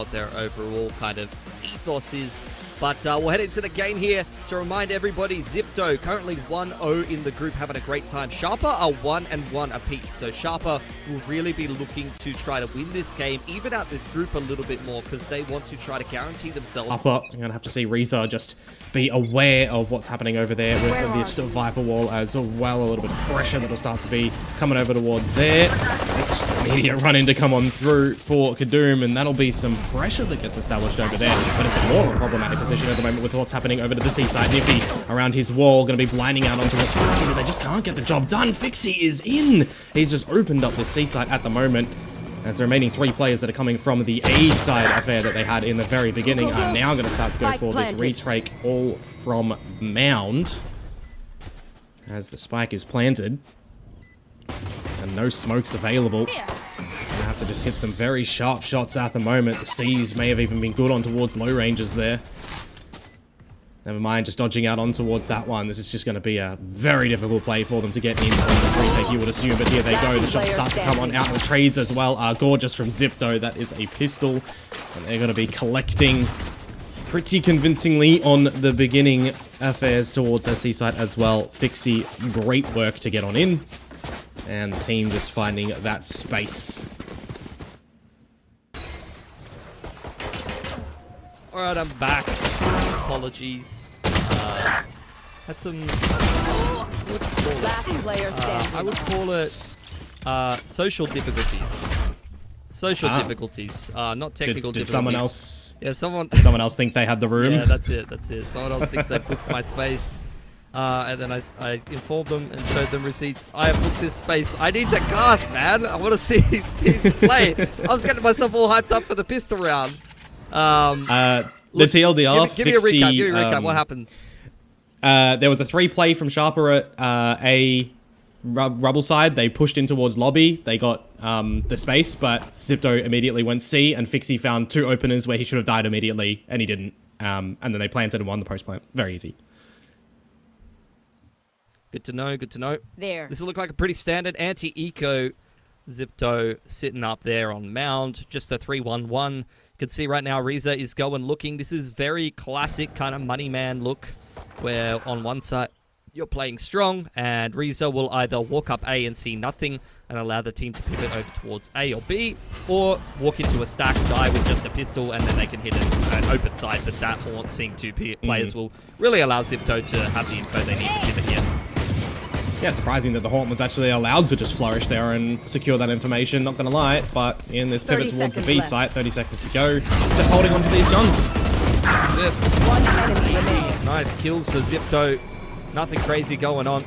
what their overall kind of ethos is. But we'll head into the game here to remind everybody, Zipto currently 1-0 in the group, having a great time. Sharper are 1-1 apiece, so Sharper will really be looking to try to win this game, even out this group a little bit more, because they want to try to guarantee themselves. Sharper, you're going to have to see Reza just be aware of what's happening over there with this sort of Viper wall as well. A little bit of pressure that'll start to be coming over towards there. This is just an immediate run-in to come on through for Kadum, and that'll be some pressure that gets established over there. But it's more of a problematic position at the moment with what's happening over to the seaside. Nifty around his wall, going to be blinding out onto what's Fixie, but they just can't get the job done. Fixie is in. He's just opened up this seaside at the moment, as the remaining 3 players that are coming from the A side affair that they had in the very beginning are now going to start to go for this retake all from Mound, as the spike is planted and no smokes available. Gonna have to just hit some very sharp shots at the moment. The C's may have even been good on towards low ranges there. Never mind, just dodging out on towards that one. This is just going to be a very difficult play for them to get in on this retake, you would assume. But here they go. The shots start to come on out. The trades as well are gorgeous from Zipto. That is a pistol. And they're going to be collecting pretty convincingly on the beginning affairs towards their seaside as well. Fixie, great work to get on in. And the team just finding that space. Alright, I'm back. Apologies. Had some... I would call it social difficulties. Social difficulties. Not technical difficulties. Did someone else... Yeah, Did someone else think they had the room? Yeah, that's it. Someone else thinks they booked my space. And then I informed them and showed them receipts. I have booked this space. I need to cast, man. I want to see these teams play. I was getting myself all hyped up for the pistol round. The TLDR, give me a recap. What happened? There was a 3-play from Sharper at A Rubble side. They pushed in towards lobby. They got the space, but Zipto immediately went C, and Fixie found 2 openers where he should have died immediately, and he didn't. And then they planted and won the post plant. Very easy. Good to know, good to know. There. This will look like a pretty standard anti-eco. Zipto sitting up there on Mound. Just a 3-1-1. You can see right now Reza is going looking. This is very classic kind of money man look, where on one side you're playing strong, and Reza will either walk up A and see nothing and allow the team to pivot over towards A or B, or walk into a stack, die with just a pistol, and then they can hit an open side, but that haunt seeing 2 players will really allow Zipto to have the info they need to pivot here. Yeah, surprising that the Haunt was actually allowed to just flourish there and secure that information, not gonna lie, but in this pivot towards the B site, 30 seconds to go, just holding onto these guns. One enemy remaining. Nice kills for Zipto. Nothing crazy going on.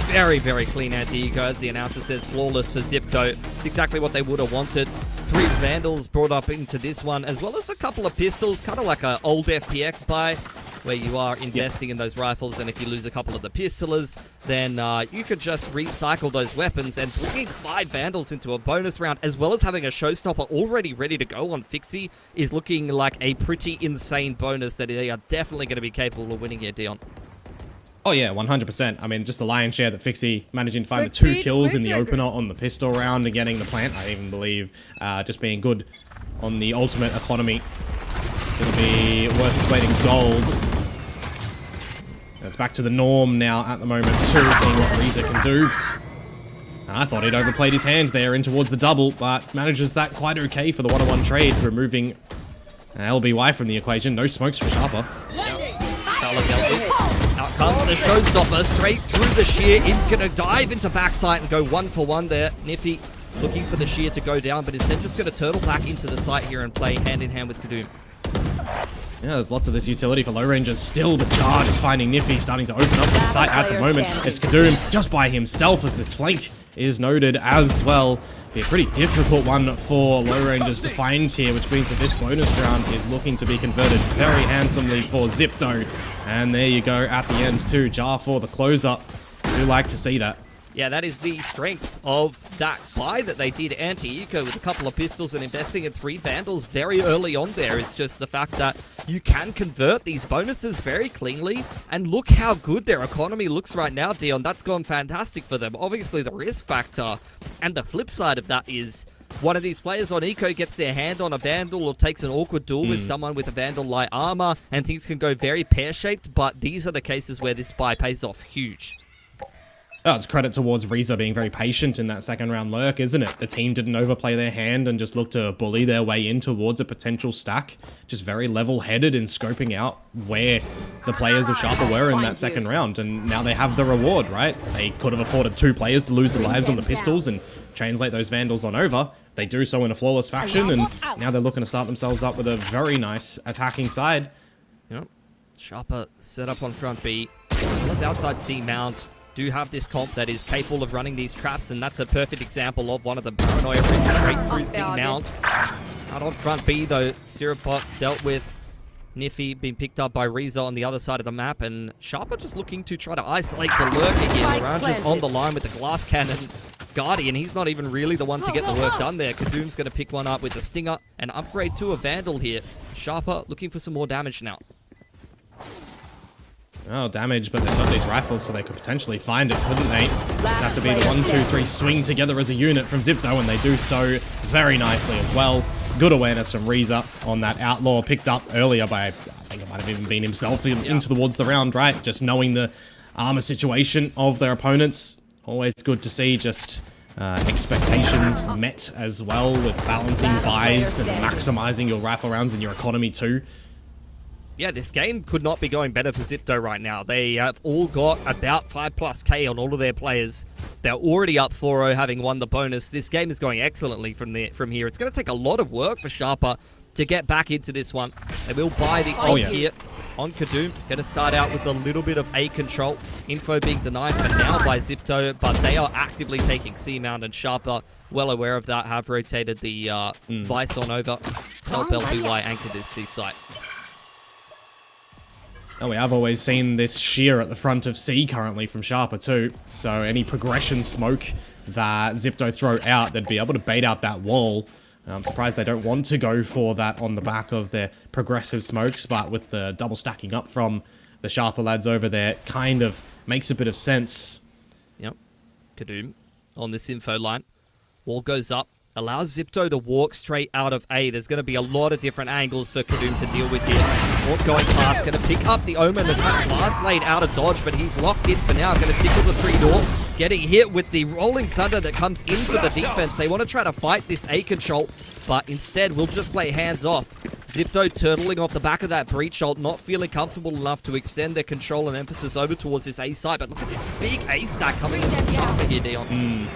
Very, very clean anti-eco, as the announcer says, flawless for Zipto. It's exactly what they would have wanted. 3 Vandals brought up into this one, as well as a couple of pistols, kind of like an old FPX buy, where you are investing in those rifles, and if you lose a couple of the pistolers, then you could just recycle those weapons, and bringing 5 Vandals into a bonus round, as well as having a showstopper already ready to go on Fixie, is looking like a pretty insane bonus that they are definitely going to be capable of winning here, Dion. Oh yeah, 100%. I mean, just the lion's share that Fixie managing to find the 2 kills in the opener on the pistol round and getting the plant, I even believe, just being good on the ultimate economy. It'll be worth its weight in gold. It's back to the norm now at the moment too, seeing what Reza can do. I thought he'd overplayed his hand there in towards the double, but manages that quite okay for the 1-on-1 trade, removing LBY from the equation. No smokes for Sharper. Out comes the showstopper, straight through the shear, gonna dive into backside and go 1-for-1 there. Niffy looking for the shear to go down, but is then just gonna turtle back into the site here and play hand-in-hand with Kadum. Yeah, there's lots of this utility for low rangers still. The charge is finding Niffy starting to open up the site at the moment. It's Kadum just by himself, as this flank is noted as well. Be a pretty difficult one for low rangers to find here, which means that this bonus round is looking to be converted very handsomely for Zipto. And there you go at the end too. Jar for the close-up. Do like to see that. Yeah, that is the strength of that buy that they did anti-eco with a couple of pistols and investing in 3 Vandals very early on there. It's just the fact that you can convert these bonuses very cleanly, and look how good their economy looks right now, Dion. That's gone fantastic for them. Obviously, the risk factor and the flip side of that is one of these players on Eco gets their hand on a Vandal or takes an awkward duel with someone with a Vandal light armor, and things can go very pear-shaped, but these are the cases where this buy pays off huge. Oh, it's credit towards Reza being very patient in that second round lurk, isn't it? The team didn't overplay their hand and just look to bully their way in towards a potential stack. Just very level-headed in scoping out where the players of Sharper were in that second round. And now they have the reward, right? They could have afforded 2 players to lose their lives on the pistols and translate those Vandals on over. They do so in a flawless fashion, and now they're looking to start themselves up with a very nice attacking side. Yep. Sharper set up on front B. Well as outside C mount. Do have this comp that is capable of running these traps, and that's a perfect example of one of the paranoia rings straight through C mount. Out on front B though, Syrupot dealt with Niffy being picked up by Reza on the other side of the map, and Sharper just looking to try to isolate the lurker here. Lorange's on the line with the glass cannon. Guardian, he's not even really the one to get the work done there. Kadoom's going to pick one up with the Stinger and upgrade to a Vandal here. Sharper looking for some more damage now. Oh, damage, but they've got these rifles, so they could potentially find it, couldn't they? Just have to be the 1, 2, 3 swing together as a unit from Zipto, and they do so very nicely as well. Good awareness from Reza on that Outlaw, picked up earlier by, I think it might have even been himself into towards the round, right? Just knowing the armor situation of their opponents. Always good to see just expectations met as well with balancing buys and maximizing your rifle rounds and your economy too. Yeah, this game could not be going better for Zipto right now. They have all got about 5+K on all of their players. They're already up 4-0, having won the bonus. This game is going excellently from here. It's going to take a lot of work for Sharper to get back into this one. They will buy the ult here on Kadoom. Going to start out with a little bit of A control. Info being denied for now by Zipto, but they are actively taking C-Mount, and Sharper, well aware of that, have rotated the Vice on over. Help LBY anchor this C site. Oh, we have always seen this shear at the front of C currently from Sharper too. So any progression smoke that Zipto throw out, they'd be able to bait out that wall. I'm surprised they don't want to go for that on the back of their progressive smokes, but with the double stacking up from the Sharper lads over there, it kind of makes a bit of sense. Yep. Kadoom on this info line. Wall goes up. Allows Zipto to walk straight out of A. There's going to be a lot of different angles for Kadoom to deal with here. Walk going past, going to pick up the Omen and try to fast lane out of dodge, but he's locked in for now. Going to tickle the tree door. Getting hit with the Rolling Thunder that comes in for the defense. They want to try to fight this A control, but instead we'll just play hands off. Zipto turtling off the back of that breach ult, not feeling comfortable enough to extend their control and emphasis over towards this A site. But look at this big A stack coming in from Sharper here, Dion.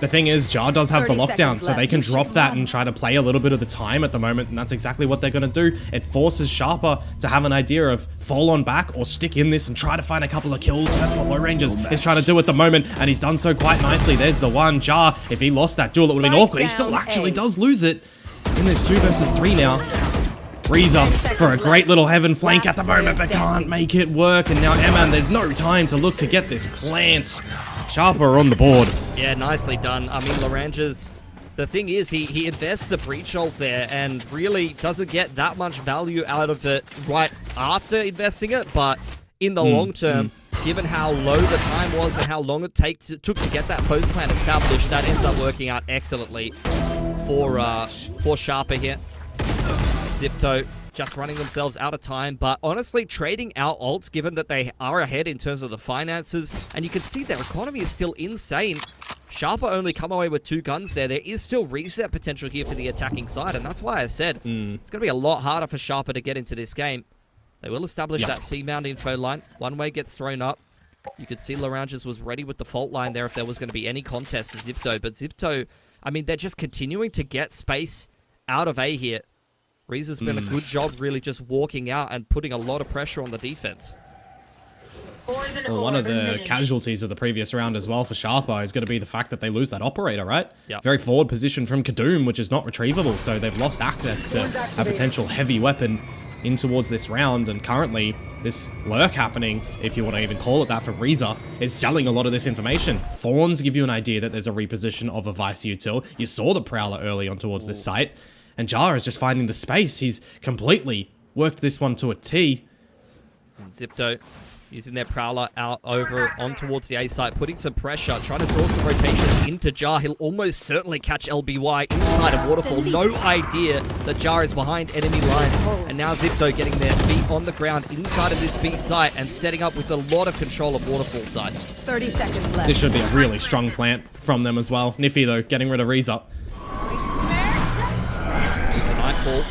The thing is, Jar does have the lockdown, so they can drop that and try to play a little bit of the time at the moment, and that's exactly what they're going to do. It forces Sharper to have an idea of fall on back or stick in this and try to find a couple of kills. That's what Low Rangers is trying to do at the moment, and he's done so quite nicely. There's the one. Jar, if he lost that duel, it would have been awkward. He still actually does lose it in this 2 versus 3 now. Reza for a great little heaven flank at the moment, but can't make it work. And now Eman, there's no time to look to get this plant. Sharper on the board. Yeah, nicely done. I mean, Lorange's, the thing is, he invests the breach ult there and really doesn't get that much value out of it right after investing it, but in the long term, given how low the time was and how long it took to get that post plan established, that ends up working out excellently for Sharper here. Zipto just running themselves out of time, but honestly trading out ults given that they are ahead in terms of the finances, and you can see their economy is still insane. Sharper only come away with 2 guns there. There is still reset potential here for the attacking side, and that's why I said it's going to be a lot harder for Sharper to get into this game. They will establish that C-Mount info line. One way gets thrown up. You could see Loranges was ready with the fault line there if there was going to be any contest for Zipto, but Zipto, I mean, they're just continuing to get space out of A here. Reza's been a good job really just walking out and putting a lot of pressure on the defense. Well, one of the casualties of the previous round as well for Sharper is going to be the fact that they lose that operator, right? Yep. Very forward position from Kadoom, which is not retrievable, so they've lost access to a potential heavy weapon in towards this round, and currently this lurk happening, if you want to even call it that, for Reza, is selling a lot of this information. Thorns give you an idea that there's a reposition of a Vice util. You saw the Prowler early on towards this site, and Jar is just finding the space. He's completely worked this one to a T. And Zipto Using their Prowler out over on towards the A site, putting some pressure, trying to draw some rotations into Jar. He'll almost certainly catch LBY inside of Waterfall. No idea that Jar is behind enemy lines. And now Zipto getting their feet on the ground inside of this B site and setting up with a lot of control of Waterfall side. 30 seconds left. This should be a really strong plant from them as well. Nifty, though, getting rid of Reza. Just the Nightfall.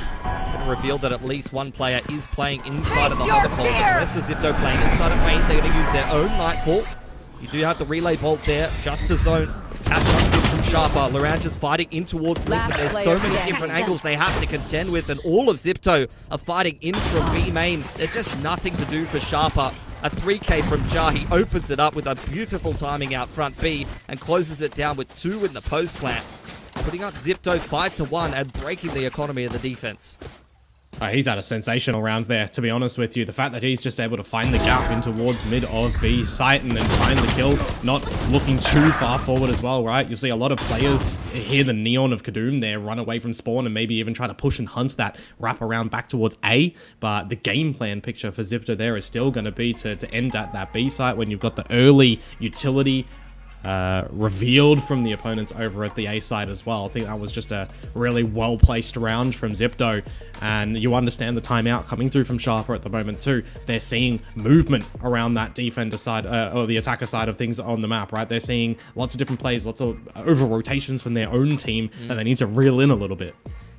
Revealed that at least one player is playing inside of the Hunger Pole. The rest of Zipto playing inside of main. They're going to use their own Nightfall. You do have the relay bolt there, just to zone. Tap comes in from Sharper. Lorange's fighting in towards Link, but there's so many different angles they have to contend with, and all of Zipto are fighting in from B main. There's just nothing to do for Sharper. A 3K from Jar. He opens it up with a beautiful timing out front B and closes it down with 2 in the post plant, putting up Zipto 5-1 and breaking the economy of the defense. He's had a sensational round there, to be honest with you. The fact that he's just able to find the gap in towards mid of B site and then find the kill, not looking too far forward as well, right? You see a lot of players hear the neon of Kadum there, run away from spawn and maybe even try to push and hunt that wrap around back towards A. But the game plan picture for Zipto there is still going to be to end at that B site when you've got the early utility revealed from the opponents over at the A side as well. I think that was just a really well-placed round from Zipto, and you understand the timeout coming through from Sharper at the moment too. They're seeing movement around that defender side, or the attacker side of things on the map, right? They're seeing lots of different plays, lots of over-rotations from their own team that they need to reel in a little bit.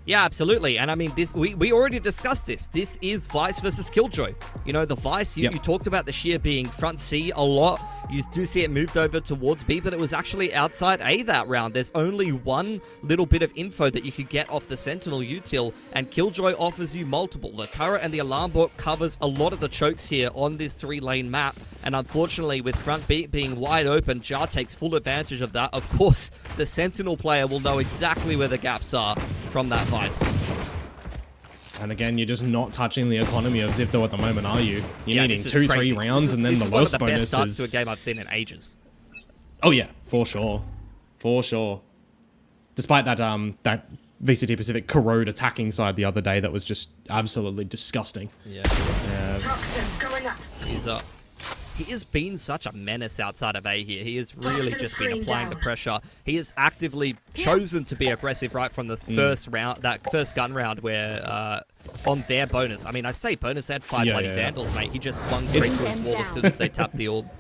Yeah, absolutely. And I mean, this we already discussed this. This is Vice versus Killjoy. You know, the Vice, you talked about the sheer being front C a lot. You do see it moved over towards B, but it was actually outside A that round. There's only one little bit of info that you could get off the Sentinel util, and Killjoy offers you multiple. The turret and the alarm bot covers a lot of the chokes here on this 3-lane map, and unfortunately, with front B being wide open, Jar takes full advantage of that. Of course, the Sentinel player will know exactly where the gaps are from that Vice. And again, you're just not touching the economy of Zipto at the moment, are you? You're needing 2-3 rounds, and then the worst bonus is... This is one of the best starts to a game I've seen in ages. Oh yeah, for sure. For sure. Despite that that VCT Pacific corrode attacking side the other day that was just absolutely disgusting. Yeah. Toxins going up. He has been such a menace outside of A here. He has really just been applying the pressure. He has actively chosen to be aggressive right from the first round, that first gun round where on their bonus. I mean, I say bonus, they had 5 bloody Vandals, mate. He just swung straight to his wall as soon as they tapped the orb.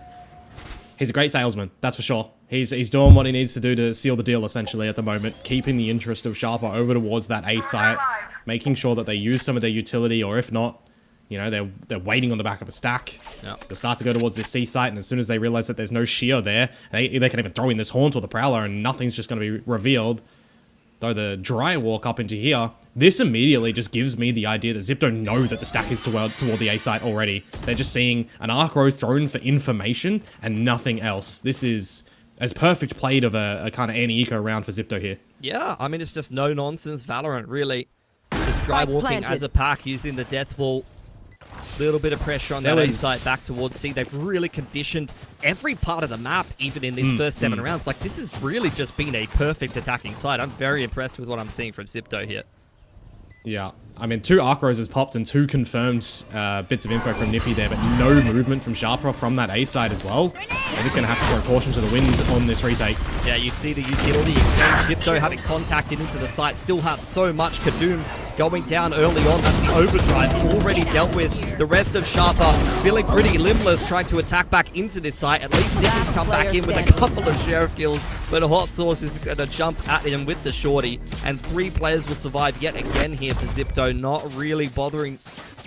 He's a great salesman, that's for sure. He's doing what he needs to do to seal the deal, essentially, at the moment. Keeping the interest of Sharper over towards that A site. Making sure that they use some of their utility, or if not, you know, they're waiting on the back of a stack. Yep. They'll start to go towards this C site, and as soon as they realize that there's no shear there, they can even throw in this Haunt or the Prowler, and nothing's just going to be revealed. Though the dry walk up into here, this immediately just gives me the idea that Zipto know that the stack is toward the A site already. They're just seeing an arc row thrown for information and nothing else. This is as perfect played of a kind of anti-eco round for Zipto here. Yeah, I mean, it's just no-nonsense Valorant, really. Just dry walking as a pack, using the Death Wall. Little bit of pressure on that A side back towards C. They've really conditioned every part of the map, even in these first 7 rounds. Like, this has really just been a perfect attacking side. I'm very impressed with what I'm seeing from Zipto here. Yeah, I mean, 2 arc rows has popped and 2 confirmed bits of info from Niffy there, but no movement from Sharper from that A side as well. They're just going to have to throw caution to the wind on this retake. Yeah, you see the utility exchange. Zipto having contacted into the site, still have so much. Kadum going down early on. That's the overdrive already dealt with. The rest of Sharper feeling pretty limbless, trying to attack back into this site. At least Nick has come back in with a couple of sheriff kills, but Hot Sauce is going to jump at him with the shorty, and 3 players will survive yet again here for Zipto, not really bothering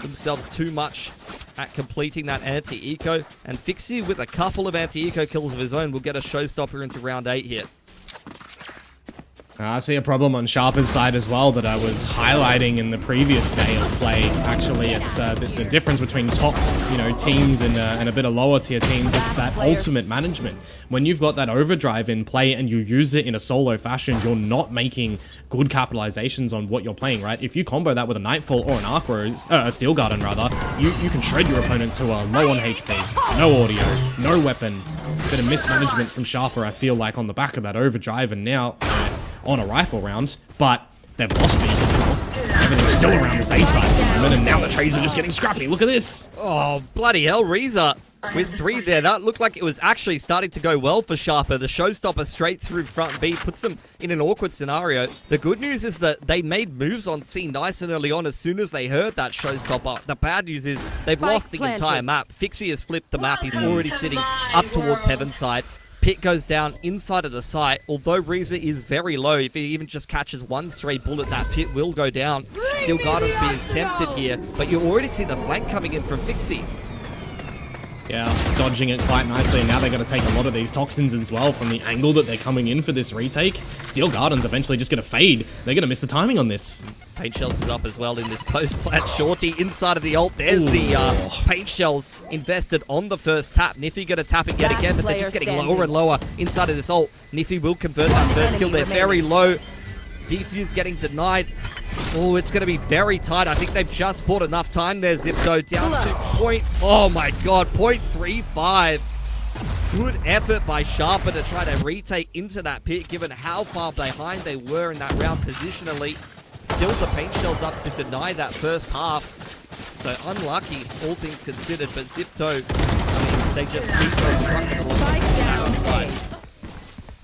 themselves too much at completing that anti-eco, and Fixie with a couple of anti-eco kills of his own will get a showstopper into round 8 here. I see a problem on Sharper's side as well that I was highlighting in the previous day of play. Actually, it's the difference between top, teams and a bit of lower tier teams. It's that ultimate management. When you've got that overdrive in play and you use it in a solo fashion, you're not making good capitalizations on what you're playing, right? If you combo that with a Nightfall or an Arc Rose, a Steel Garden rather, you can shred your opponents who are low on HP, no audio, no weapon. Bit of mismanagement from Sharper, I feel like, on the back of that overdrive, and now on a rifle round, but they've lost B control. Everything's still around this A side at the moment, and now the trades are just getting scrappy. Look at this. Oh, bloody hell, Reza. with 3 there. That looked like it was actually starting to go well for Sharper. The showstopper straight through front B puts them in an awkward scenario. The good news is that they made moves on C nice and early on as soon as they heard that showstopper. The bad news is they've lost the entire map. Fixie has flipped the map. He's already sitting up towards Heaven's side. Pit goes down inside of the site. Although Reza is very low, if he even just catches one stray bullet, that Pit will go down. Still Garden's being tempted here, but you already see the flank coming in from Fixie. Yeah, dodging it quite nicely, and now they're going to take a lot of these toxins as well from the angle that they're coming in for this retake. Steel Garden's eventually just going to fade. They're going to miss the timing on this. Paint Shells is up as well in this post-plant. Shorty inside of the ult. There's the Paint Shells invested on the first tap. Niffy going to tap it yet again, but they're just getting lower and lower inside of this ult. Niffy will convert that first kill. They're very low. Defuse getting denied. Oh, it's going to be very tight. I think they've just bought enough time there. Zipto down to oh my god, 0.35. Good effort by Sharper to try to retake into that pit, given how far behind they were in that round positionally. Still the Paint Shells up to deny that first half. So unlucky, all things considered, but Zipto, I mean, they just keep on trucking along that outside.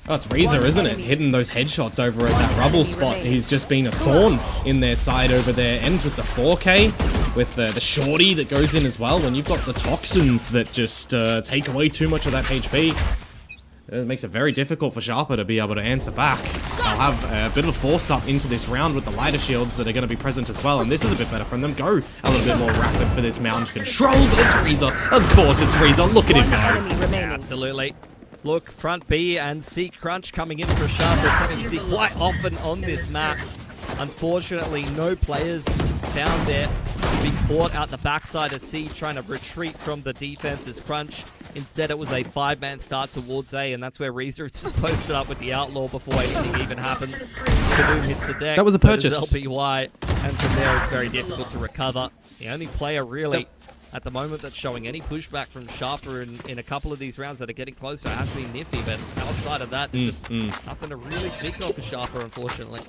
Oh, it's Reza, isn't it? Hitting those headshots over at that rubble spot. He's just been a thorn in their side over there. Ends with the 4K, with the shorty that goes in as well. When you've got the toxins that just take away too much of that HP, it makes it very difficult for Sharper to be able to answer back. They'll have a bit of a force up into this round with the lighter shields that are going to be present as well. And this is a bit better from them. Go a little bit more rapid for this mountain control. But it's Reza. Of course it's Reza. Look at him go. Yeah, absolutely. Look, front B and C crunch coming in for Sharper. It's something you see quite often on this map. Unfortunately, no players found there to be caught out the backside of C trying to retreat from the defense's crunch. Instead, it was a 5-man start towards A, and that's where Reza is posted up with the Outlaw before anything even happens. Kaboom hits the deck. That was a purchase. So does LPY, and from there it's very difficult to recover. The only player really at the moment that's showing any pushback from Sharper in a couple of these rounds that are getting closer has been Niffy, but outside of that, there's just nothing to really speak of for Sharper, unfortunately.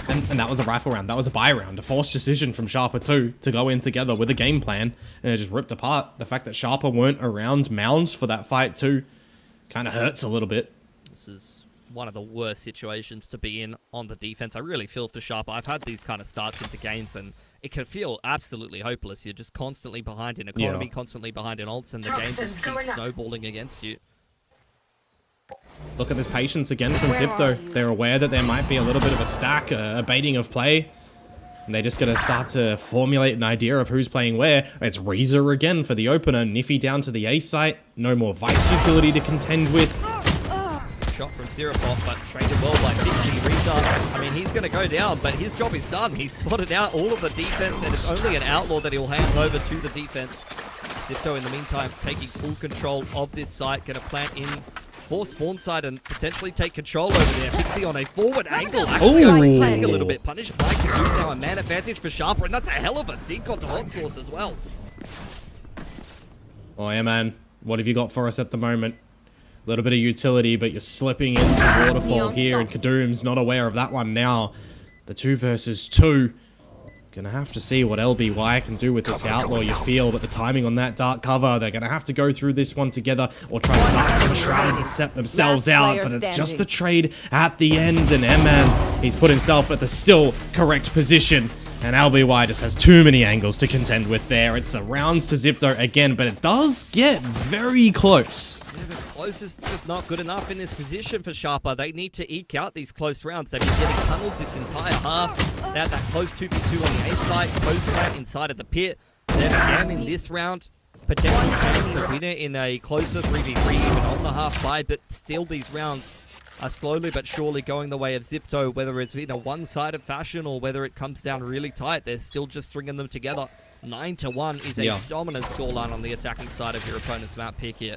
And that was a rifle round. That was a buy round. A forced decision from Sharper too to go in together with a game plan, and it just ripped apart. The fact that Sharper weren't around Mounds for that fight too kind of hurts a little bit. This is one of the worst situations to be in on the defense. I really feel for Sharper. I've had these kind of starts into games, and it can feel absolutely hopeless. You're just constantly behind in economy, constantly behind in ults, and the game just keeps snowballing against you. Look at this patience again from Zipto. They're aware that there might be a little bit of a stack, a baiting of play. And they're just going to start to formulate an idea of who's playing where. It's Reza again for the opener. Niffy down to the A site. No more Vice utility to contend with. Shot from Sirapov, but traded well by Fixie. Reza, I mean, he's going to go down, but his job is done. He's spotted out all of the defense, and it's only an Outlaw that he'll hand over to the defense. Zipto, in the meantime, taking full control of this site. Going to plant in for spawn side and potentially take control over there. Fixie on a forward angle, actually standing a little bit. Punished by Kaboom now, a man advantage for Sharper, and that's a hell of a dink onto Hot Sauce as well. Oh yeah, man. What have you got for us at the moment? A little bit of utility, but you're slipping into Waterfall here, and Kadoom's not aware of that one now. The 2 versus 2. Gonna have to see what LBY can do with this Outlaw, you feel, but the timing on that dark cover, they're gonna have to go through this one together, or try to dive the shroud and set themselves out, but it's just the trade at the end, and M-Man, he's put himself at the still correct position, and LBY just has too many angles to contend with there. It's a round to Zipto again, but it does get very close. Yeah, but close is just not good enough in this position for Sharper. They need to eke out these close rounds. They've been getting tunneled this entire half. They had that close 2v2 on the A site, post plant inside of the pit. Then again in this round, potential chance to win it in a closer 3v3 even on the half by, but still these rounds are slowly but surely going the way of Zipto, whether it's in a one-sided fashion or whether it comes down really tight. They're still just stringing them together. 9-1 is a dominant scoreline on the attacking side of your opponent's map pick here.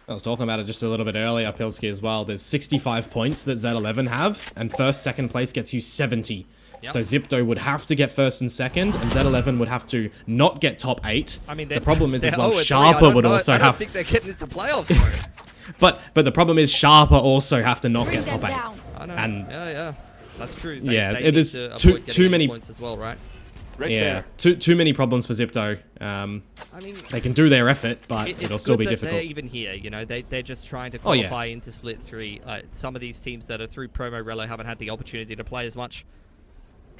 I was talking about it just a little bit earlier, Pilsky, as well. There's 65 points that Z11 have, and first, second place gets you 70. Yep. So Zipto would have to get first and second, and Z11 would have to not get top 8. I mean, the problem is as well, Sharper would also have... I don't think they're getting into playoffs, though. But the problem is Sharper also have to not get top 8. I know. And yeah, that's true. It is too many points as well, right? Right Yeah, there. too many problems for Zipto. I mean, They can do their effort, but it's it'll still good be that difficult. they're even here. You know, they're just trying to Oh, yeah. qualify into Split 3. Some of these teams that are through Promo Relo haven't had the opportunity to play as much.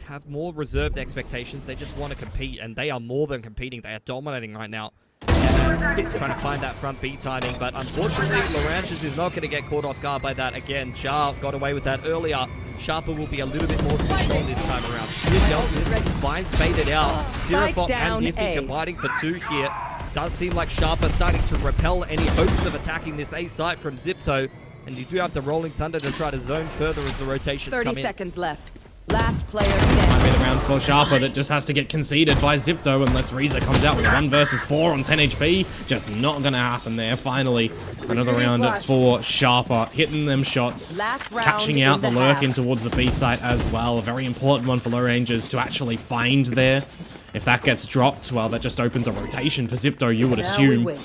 Have more reserved expectations. They just want to compete, and they are more than competing. They are dominating right now. And trying to find that front B timing, but unfortunately, Laurentius is not going to get caught off guard by that again. Jar got away with that earlier. Sharper will be a little bit more switched on this time around. Sheer dealt with, Vines baited out. Sirafop and Niffy combining for 2 here. Does seem like Sharper starting to repel any hopes of attacking this A site from Zipto, and you do have the Rolling Thunder to try to zone further as the rotations 30 come in. seconds left. Last player Might standing. be the round for Sharper that just has to get conceded by Zipto unless Reza comes out with a 1 versus 4 on 10 HP. Just not going to happen there. Finally, another round for Sharper. Hitting them shots. Last round Catching out in the the lurk half. in towards the B site as well. A very important one for Low Rangers to actually find there. If that gets dropped, well, that just opens a rotation for Zipto, you would Now we assume. win.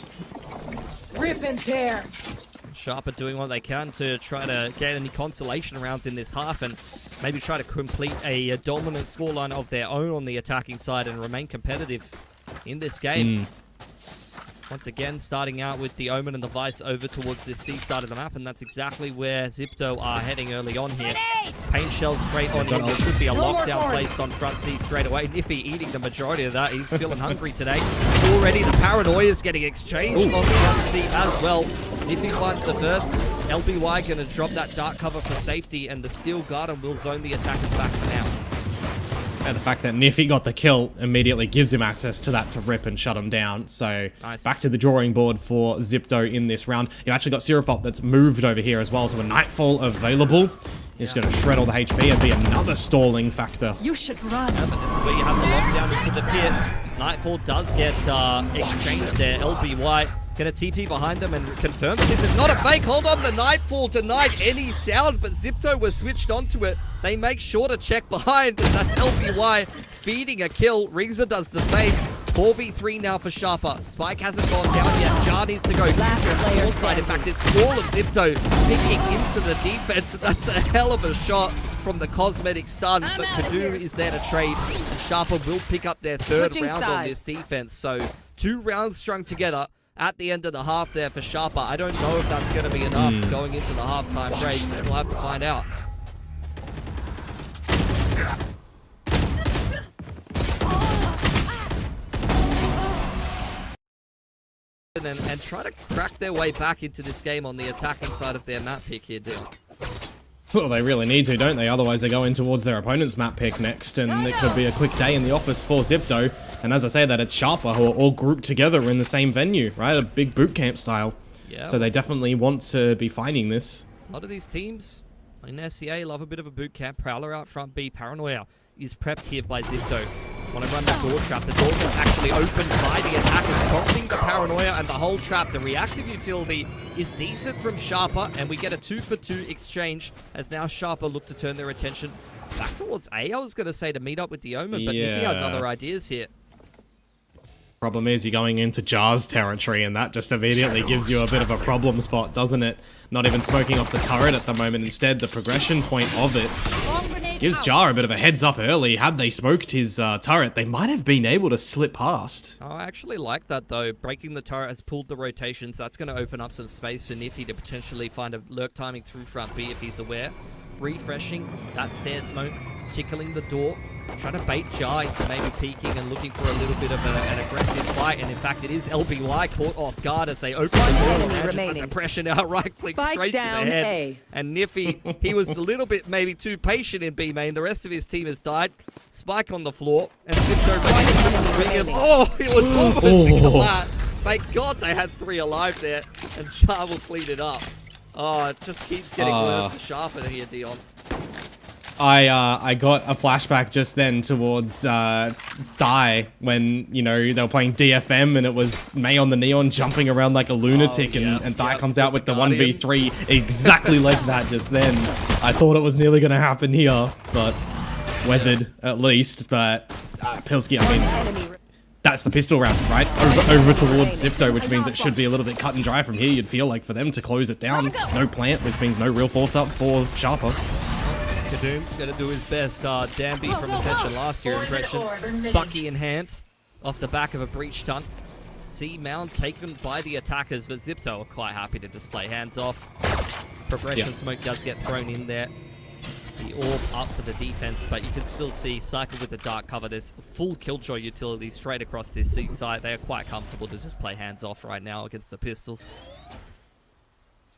Rip and tear. Sharper doing what they can to try to get any consolation rounds in this half and maybe try to complete a dominant scoreline of their own on the attacking side and remain competitive in this game. Once again, starting out with the Omen and the Vice over towards this C side of the map, and that's exactly where Zipto are heading early on here. Paint shells straight on in. There should be a lockdown placed on front C straight away. Niffy eating the majority of that. He's feeling hungry today. Already the paranoia is getting exchanged on front C as well. Niffy finds the first. LBY going to drop that dark cover for safety, and the Steel Garden will zone the attackers back for now. And the fact that Niffy got the kill immediately gives him access to that to rip and shut him down. So Nice. back to the drawing board for Zipto in this round. You've actually got Sirafop that's moved over here as well. So a Nightfall available. He's going to shred all the HP and be another stalling factor. You should run. Yeah, but this is where you have the lockdown into the pit. Nightfall does get exchanged there. LBY going to TP behind them and confirm that this is not a fake. Hold on, the Nightfall denied any sound, but Zipto was switched onto it. They make sure to check behind, and that's LBY feeding a kill. Reza does the same. 4v3 now for Sharper. Spike hasn't gone down yet. Jar needs to go Last player side. In fact, standing. it's all of Zipto picking into the defense. That's a hell of a shot from the cosmetic stun, but Kadu is there to trade, and Sharper will pick up their third Switching round on this sides. defense. So 2 rounds strung together at the end of the half there for Sharper. I don't know if that's going to be enough going into the halftime break. We'll have to find out. And try to crack their way back into this game on the attacking side of their map pick here, Dion. Well, they really need to, don't they? Otherwise, they're going towards their opponent's map pick next, and it could be a quick day in the office for Zipto. And as I say that, it's Sharper who are all grouped together in the same venue, right? A big boot camp style. Yeah. So they definitely want to be finding this. A lot of these teams in SEA love a bit of a boot camp. Prowler out front B. Paranoia is prepped here by Zipto. Want to run the door trap. The door is actually opened by the attackers, prompting the Paranoia and the whole trap. The reactive utility is decent from Sharper, and we get a 2-for-2 exchange as now Sharper look to turn their attention back towards A. I was going to say to meet up with the Omen, but if he has Yeah. other ideas here. Problem is, you're going into Jar's territory, and that just immediately gives you a bit of a problem spot, doesn't it? Not even smoking off the turret at the moment. Instead, the progression point of it gives Jar a bit of a heads up early. Had they smoked his turret, they might have been able to slip past. Oh, I actually like that, though. Breaking the turret has pulled the rotations. That's going to open up some space for Niffy to potentially find a lurk timing through front B if he's aware. Refreshing that stair smoke, tickling the door, trying to bait Jar into maybe peeking and looking for a little bit of an aggressive fight. And in fact, it is LBY caught off guard as they open the door. enemy And just remaining. the pressure now, right click Spike straight to the down head. A. And Niffy, he was a little bit maybe too patient in B main. The rest of his team has died. Spike on the floor, and Zipto ready to triple swing him. Oh, it was almost the collat. Thank God they had 3 alive there, and Jar will clean it up. Oh, it just keeps getting worse and sharper here, Dion. I got a flashback just then towards Die when, you know, they were playing DFM and it was May on the Neon jumping around like a lunatic, yeah, and Die yeah, comes out with the Guardian. 1v3 exactly like that just then. I thought it was nearly going to happen here, but weathered at least. But Pilsky, I mean, Enemy. that's the pistol round, right? Over towards Zipto, which means it should be a little bit cut and dry from here, you'd feel like, for them to close it down. No plant, which means no real force up for Sharper. Kadoom's gonna do his best Danby from Ascension last year impression. Bucky in hand, off the back of a breach stunt. C Mound taken by the attackers, but Zipto are quite happy to display hands off. Progression smoke does get thrown in there. The orb up for the defense, but you can still see Cycle with the dark cover. There's full Killjoy utility straight across this C site. They are quite comfortable to just play hands off right now against the pistols.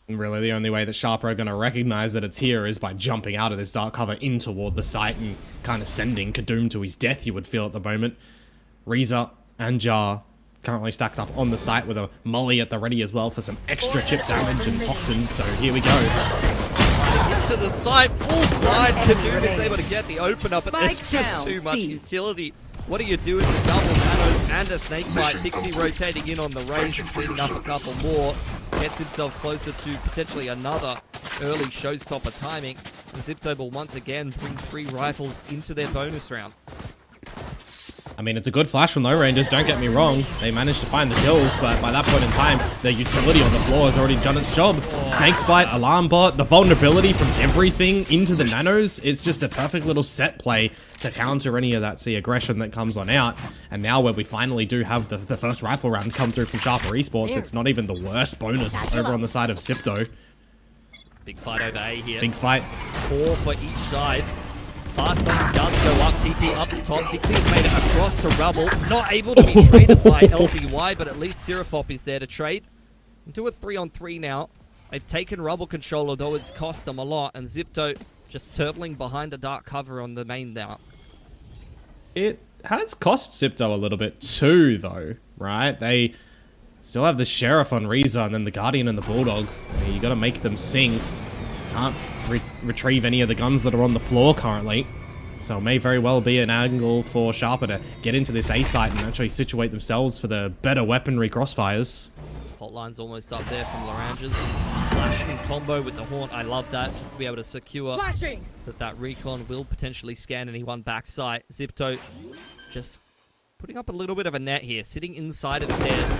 And really, the only way that Sharper are going to recognize that it's here is by jumping out of this dark cover in toward the site and kind of sending Kadoom to his death, you would feel at the moment. Reza and Jar currently stacked up on the site with a molly at the ready as well for some extra chip damage and toxins, so here we go. Into the site, full blind. Kadoom is able to get the opener, but there's just too much utility. What are you doing with double nanos and a snakebite? Pixie rotating in on the range and cleaning up a couple more. Gets himself closer to potentially another early showstopper timing. And Zipto will once again bring 3 rifles into their bonus round. I mean, it's a good flash from Low Rangers, don't get me wrong. They managed to find the kills, but by that point in time, the utility on the floor has already done its job. Snake Spite, Alarm Bot, the vulnerability from everything into the nanos. It's just a perfect little set play to counter any of that C aggression that comes on out. And now where we finally do have the first rifle round come through from Sharper Esports, it's not even the worst bonus over on the side of Zipto. Big fight over A here. Big fight. 4 for each side. Fast lane does go up, TP up the top. Fixie has made it across to Rubble. Not able to be traded by LBY, but at least Seraphop is there to trade. Into a 3-on-3 now. They've taken Rubble control, although it's cost them a lot. And Zipto just turtling behind a dark cover on the main now. It has cost Zipto a little bit too, though, right? They still have the Sheriff on Reza and then the Guardian and the Bulldog. You gotta make them sing. Can't retrieve any of the guns that are on the floor currently. So it may very well be an angle for Sharper to get into this A site and actually situate themselves for the better weaponry crossfires. Hotline's almost up there from Laranges. Flash in combo with the Haunt. I love that, just to be able to secure that recon will potentially scan anyone back site. Zipto just putting up a little bit of a net here, sitting inside of stairs.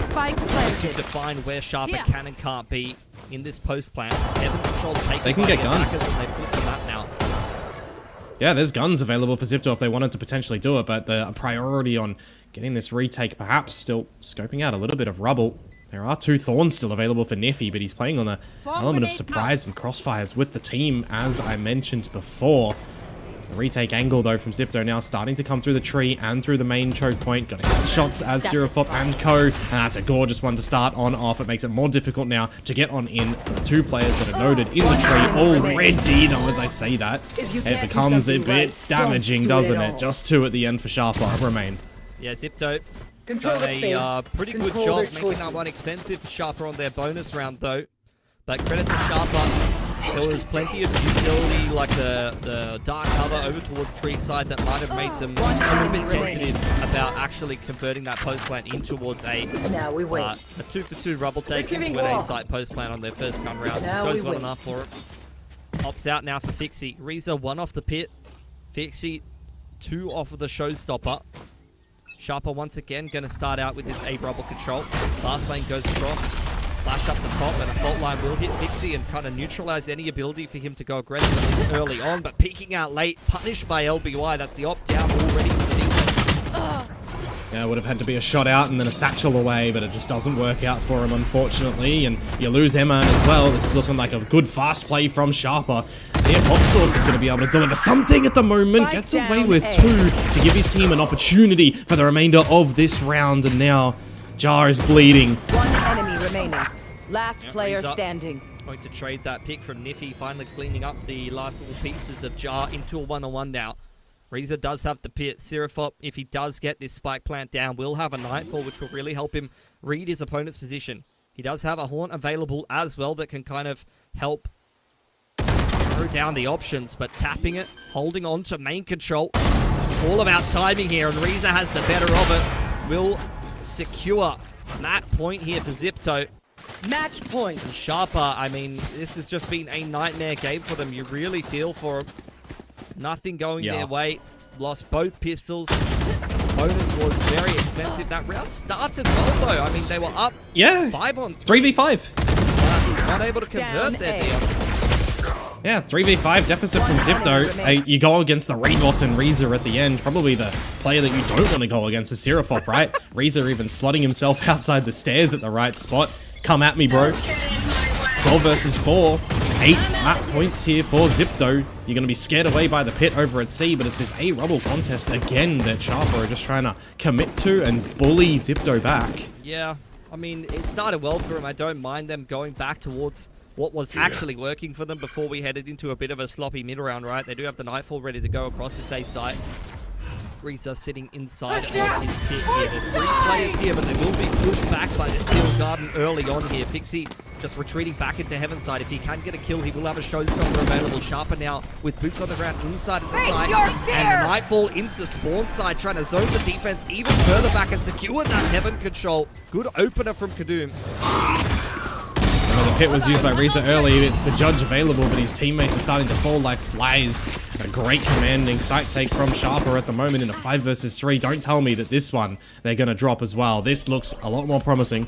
To define where Sharper can and can't be in this post plant. Heaven control taken. They can get guns. And they flip the map now. Yeah, there's guns available for Zipto if they wanted to potentially do it, but the priority on getting this retake, perhaps still scoping out a little bit of Rubble. There are 2 Thorns still available for Niffy, but he's playing on the element of surprise and crossfires with the team, as I mentioned before. The retake angle, though, from Zipto now starting to come through the tree and through the main choke point. Got shots as Seraphop and Co. And that's a gorgeous one to start on off. It makes it more difficult now to get on in for the 2 players that are noted in the tree already. Though, as I say that, it becomes a bit damaging, doesn't it? Just 2 at the end for Sharper remain. Yeah, Zipto done a pretty good job making that one expensive for Sharper on their bonus round, though. But credit to Sharper. There was plenty of utility, like the dark cover over towards tree side, that might have made them a little bit tentative about actually converting that post plant in towards A. Now we wait. A 2-for-2 Rubble take into an A site post plant on their first gun round. Goes well enough for it. Pops out now for Fixie. Reza 1 off the pit. Fixie 2 off of the showstopper. Sharper once again going to start out with this A Rubble control. Fast lane goes across. Flash up the top, and a fault line will hit Fixie and kind of neutralize any ability for him to go aggressive early on, but peeking out late, punished by LBY. That's the opt-down already for the defense. Yeah, it would have had to be a shot out and then a satchel away, but it just doesn't work out for him, unfortunately. And you lose Emma as well. This is looking like a good fast play from Sharper. Yeah, Hot Sauce is going to be able to deliver something at the moment. Gets away with 2 to give his team an opportunity for the remainder of this round. And now Jar is bleeding. 1 enemy remaining. Last player standing. Going to trade that pick from Niffy, finally cleaning up the last little pieces of Jar into a 1-on-1 now. Reza does have the pit. Seraphop, if he does get this spike plant down, will have a Nightfall, which will really help him read his opponent's position. He does have a Haunt available as well that can kind of help narrow down the options, but tapping it, holding on to main control. All about timing here, and Reza has the better of it. Will secure that point here for Zipto. Match point. And Sharper, I mean, this has just been a nightmare game for them. You really feel for them. Nothing going their way. Lost both pistols. Bonus was very expensive. That round started well, though. I mean, they were up 5-on-3. 3v5. Not able to convert there. Yeah, 3v5 deficit from Zipto. Hey, you go against the Raid Boss and Reza at the end. Probably the player that you don't want to go against is Sirapop, right? Reza even slotting himself outside the stairs at the right spot. Come at me, bro. 12 versus 4. 8 map points here for Zipto. You're going to be scared away by the pit over at C, but it's this A rubble contest again that Sharper are just trying to commit to and bully Zipto back. Yeah, I mean, it started well for him. I don't mind them going back towards what was actually working for them before we headed into a bit of a sloppy mid-round, right? They do have the Nightfall ready to go across this A site. Reza sitting inside of his pit here. There's 3 players here, but they will be pushed back by the Steel Garden early on here. Fixie just retreating back into Heaven side. If he can get a kill, he will have a showstopper available. Sharper now with boots on the ground inside of the site. And Nightfall into spawn side, trying to zone the defense even further back and secure that Heaven control. Good opener from Kadum. The pit was used by Reza early. It's the judge available, but his teammates are starting to fall like flies. A great commanding site take from Sharper at the moment in a 5 versus 3. Don't tell me that this one they're going to drop as well. This looks a lot more promising.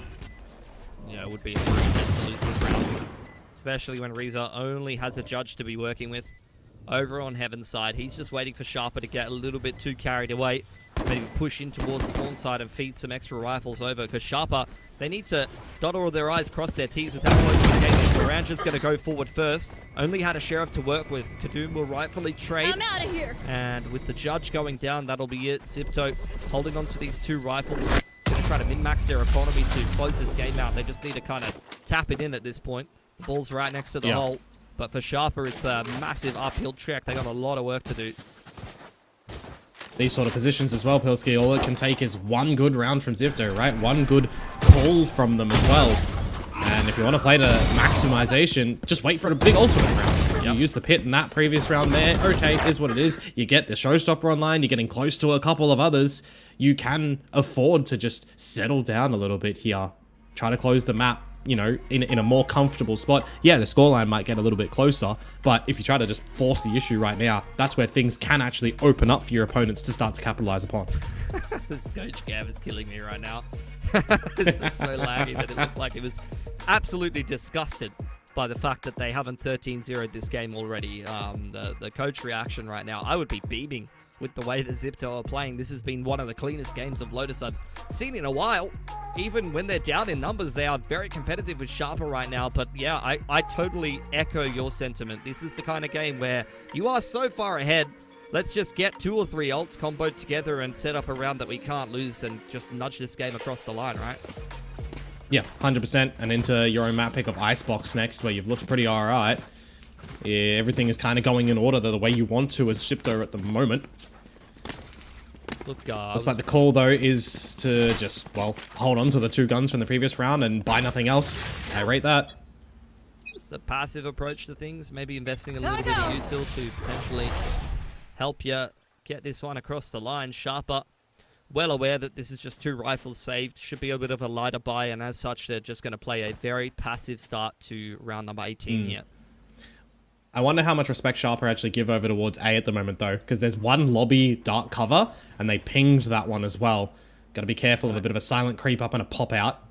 Yeah, it would be outrageous to lose this round, especially when Reza only has a judge to be working with. Over on Heaven's side, he's just waiting for Sharper to get a little bit too carried away. Maybe push in towards spawn side and feed some extra rifles over, because Sharper, they need to dot all their I's, cross their T's with how close this game is. Orange's going to go forward first. Only had a sheriff to work with. Kadum will rightfully trade. I'm out of here. And with the judge going down, that'll be it. Zipto holding on to these 2 rifles. Going to try to min-max their economy to close this game out. They just need to kind of tap it in at this point. The ball's right next to the hole. But for Sharper, it's a massive uphill trek. They got a lot of work to do. These sort of positions as well, Pilski, all it can take is one good round from Zipto, right? One good call from them as well. And if you want to play to maximization, just wait for a big ultimate round. You use the pit in that previous round there. Okay, is what it is. You get the showstopper online. You're getting close to a couple of others. You can afford to just settle down a little bit here. Try to close the map, you know, in a more comfortable spot. Yeah, the scoreline might get a little bit closer, but if you try to just force the issue right now, that's where things can actually open up for your opponents to start to capitalize upon. This Coach Gav is killing me right now. It's just so laggy that it looked like it was absolutely disgusted by the fact that they haven't 13-0'd this game already. The coach reaction right now, I would be beaming with the way that Zipto are playing. This has been one of the cleanest games of Lotus I've seen in a while. Even when they're down in numbers, they are very competitive with Sharper right now. But yeah, I totally echo your sentiment. This is the kind of game where you are so far ahead. Let's just get 2 or 3 ults comboed together and set up a round that we can't lose and just nudge this game across the line, right? Yeah, 100%. And into your own map pick of Icebox next, where you've looked pretty alright. Yeah, everything is kind of going in order the way you want to as Zipto at the moment. Looks like the call, though, is to just, well, hold on to the 2 guns from the previous round and buy nothing else. I rate that. Just a passive approach to things. Maybe investing a little bit of util to potentially help you get this one across the line. Sharper, well aware that this is just 2 rifles saved. Should be a bit of a lighter buy, and as such, they're just going to play a very passive start to round number 18 here. I wonder how much respect Sharper actually give over towards A at the moment, though, because there's one lobby dark cover, and they pinged that one as well. Got to be careful of a bit of a silent creep up and a pop out.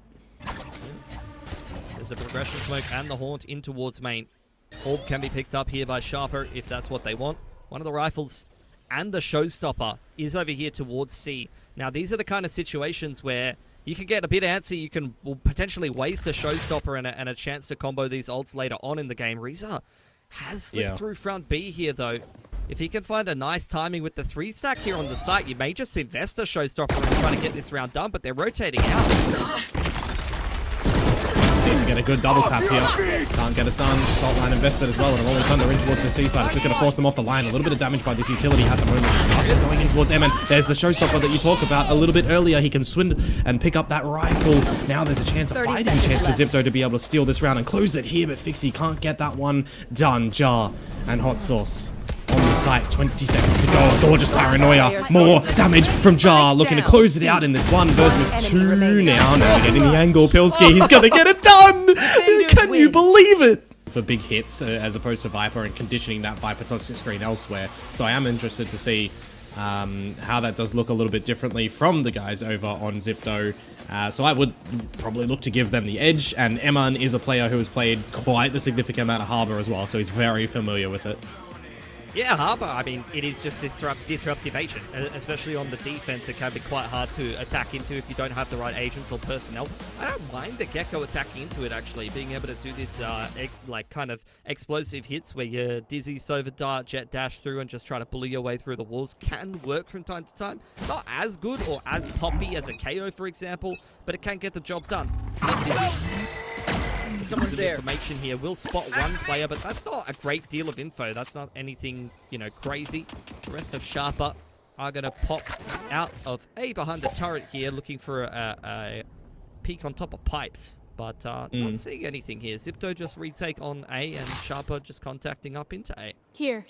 There's a progression smoke and the haunt in towards main. Orb can be picked up here by Sharper if that's what they want. One of the rifles and the showstopper is over here towards C. Now, these are the kind of situations where you can get a bit antsy. You can potentially waste a showstopper and a chance to combo these ults later on in the game. Reza has slipped through front B here, though. If he can find a nice timing with the 3-stack here on the site, you may just invest a showstopper and try to get this round done, but they're rotating out. Need to get a good double tap here. Can't get it done. Fault line invested as well, and a rolling thunder in towards the C side. It's just going to force them off the line. A little bit of damage by this utility at the moment. Just going in towards Emin. There's the showstopper that you talked about a little bit earlier. He can swing and pick up that rifle. Now there's a chance, a fighting chance for Zipto to be able to steal this round and close it here, but Fixie can't get that one done. Jar and Hot Sauce on the site, 20 seconds to go. Gorgeous paranoia. More damage from Jar, looking to close it out in this 1 versus 2 now. Now getting the angle. Pilski, he's gonna get it done! Can you believe it? For big hits as opposed to Viper and conditioning that Viper toxic screen elsewhere. So I am interested to see how that does look a little bit differently from the guys over on Zipto. So I would probably look to give them the edge, and Eman is a player who has played quite the significant amount of Harbor as well, so he's very familiar with it. Yeah, Harbor, I mean, it is just disruptive agent, especially on the defense. It can be quite hard to attack into if you don't have the right agents or personnel. I don't mind the Gecko attacking into it, actually, being able to do this, like, kind of explosive hits where you dizzy, Sova Dart, jet dash through and just try to bully your way through the walls can work from time to time. Not as good or as poppy as a KO, for example, but it can get the job done. Someone's there. Information here. We'll spot one player, but that's not a great deal of info. That's not anything, you know, crazy. The rest of Sharper are going to pop out of A behind the turret here, looking for a peek on top of pipes. But not seeing anything here. Zipto just retake on A, and Sharper just contacting up into A. Here.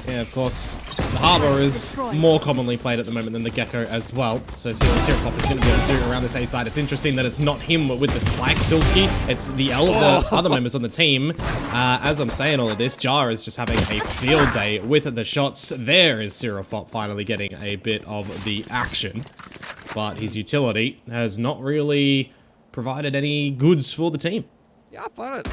Yeah, of course, the Harbor is more commonly played at the moment than the Gecko as well. So see what Siripop is going to be able to do around this A side. It's interesting that it's not him with the spike, Pilski. It's the other members on the team. As I'm saying all of this, Jar is just having a field day with the shots. There is Siripop finally getting a bit of the action. But his utility has not really provided any goods for the team. Yeah, I find it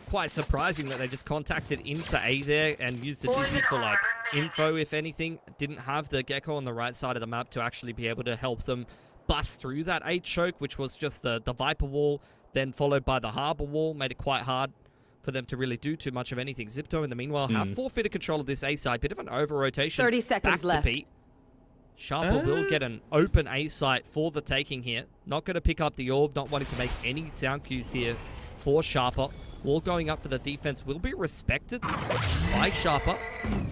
quite surprising that they just contacted into A there and used the Dizzy for, like, info, if anything. Didn't have the Gecko on the right side of the map to actually be able to help them bust through that A choke, which was just the Viper wall, then followed by the Harbor wall. Made it quite hard for them to really do too much of anything. Zipto, in the meanwhile, have forfeited control of this A side. Bit of an over-rotation. 30 seconds back left. to Pete. Sharper will get an open A site for the taking here. Not going to pick up the orb, not wanting to make any sound cues here for Sharper. Wall going up for the defense will be respected by Sharper.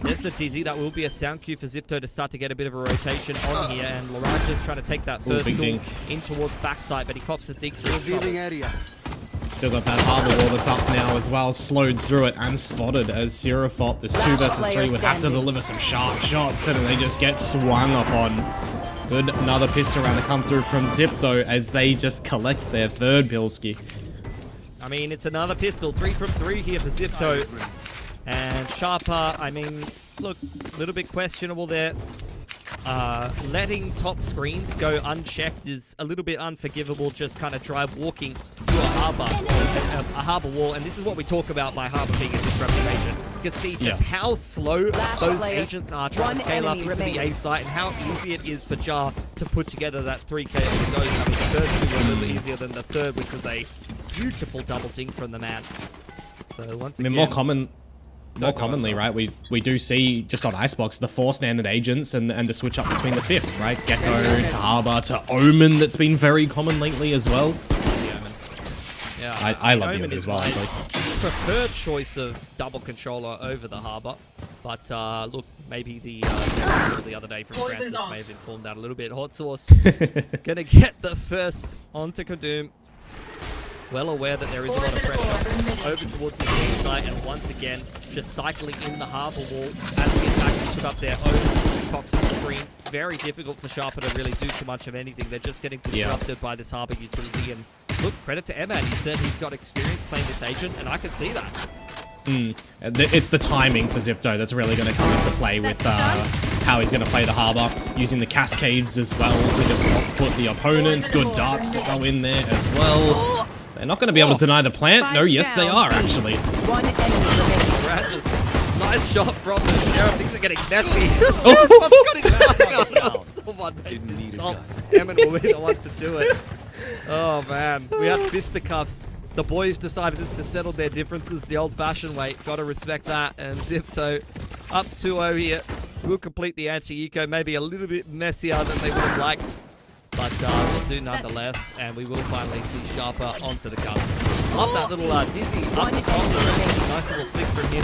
There's the Dizzy. That will be a sound cue for Zipto to start to get a bit of a rotation on here. And Laraj is trying to take that first door in towards backside, but he cops a dink through. Revealing area. Still got that Harbor wall that's up now as well. Slowed through it and spotted as Sirifop, this 2 versus 3, would have to deliver some sharp shots, and they just get swung upon. Good, another pistol round to come through from Zipto as they just collect their third Pilski. I mean, it's another pistol. 3 from 3 here for Zipto. And Sharper, I mean, look, a little bit questionable there. Letting top screens go unchecked is a little bit unforgivable. Just kind of drive walking to a harbor wall. And this is what we talk about by Harbor being a disruptive agent. You can see just how slow those agents are trying to scale up into the A site, and how easy it is for Jar to put together that 3K of those. I mean, the first two were a little easier than the third, which was a beautiful double dink from the man. So once again, more commonly, right? We do see just on Icebox the 4 standard agents and the switch up between the 5th, right? Gecko to Harbor to Omen, that's been very common lately as well. Yeah, I love Omen you as well. My preferred choice of double controller over the Harbor, but look, maybe the other day from Francis may have informed that a little bit. Hot Sauce gonna get the first onto Kadoom. Well aware that there is a lot of pressure over towards the B site, and once again, just cycling in the Harbor wall as the attackers put up their own cocks on the screen. Very difficult for Sharper to really do too much of anything. They're just getting disrupted by this Harbor utility. And look, credit to Eman. He said he's got experience playing this agent, and I can see that. It's the timing for Zipto that's really going to come into play with how he's going to play the Harbor, using the cascades as well to just off-put the opponents. Good darts that go in there as well. They're not going to be able to deny the plant. No, yes, they are, actually. One enemy remaining. Just nice shot from the Sheriff. Things are getting messy. Someone didn't need to stop. Eman will be the one to do it. Oh, man. We had fisticuffs. The boys decided to settle their differences the old-fashioned way. Got to respect that. And Zipto up 2-0 here. Will complete the anti-eco. Maybe a little bit messier than they would have liked. But we'll do nonetheless, and we will finally see Sharper onto the guns. Love that little Dizzy up the top. Nice little flick from him.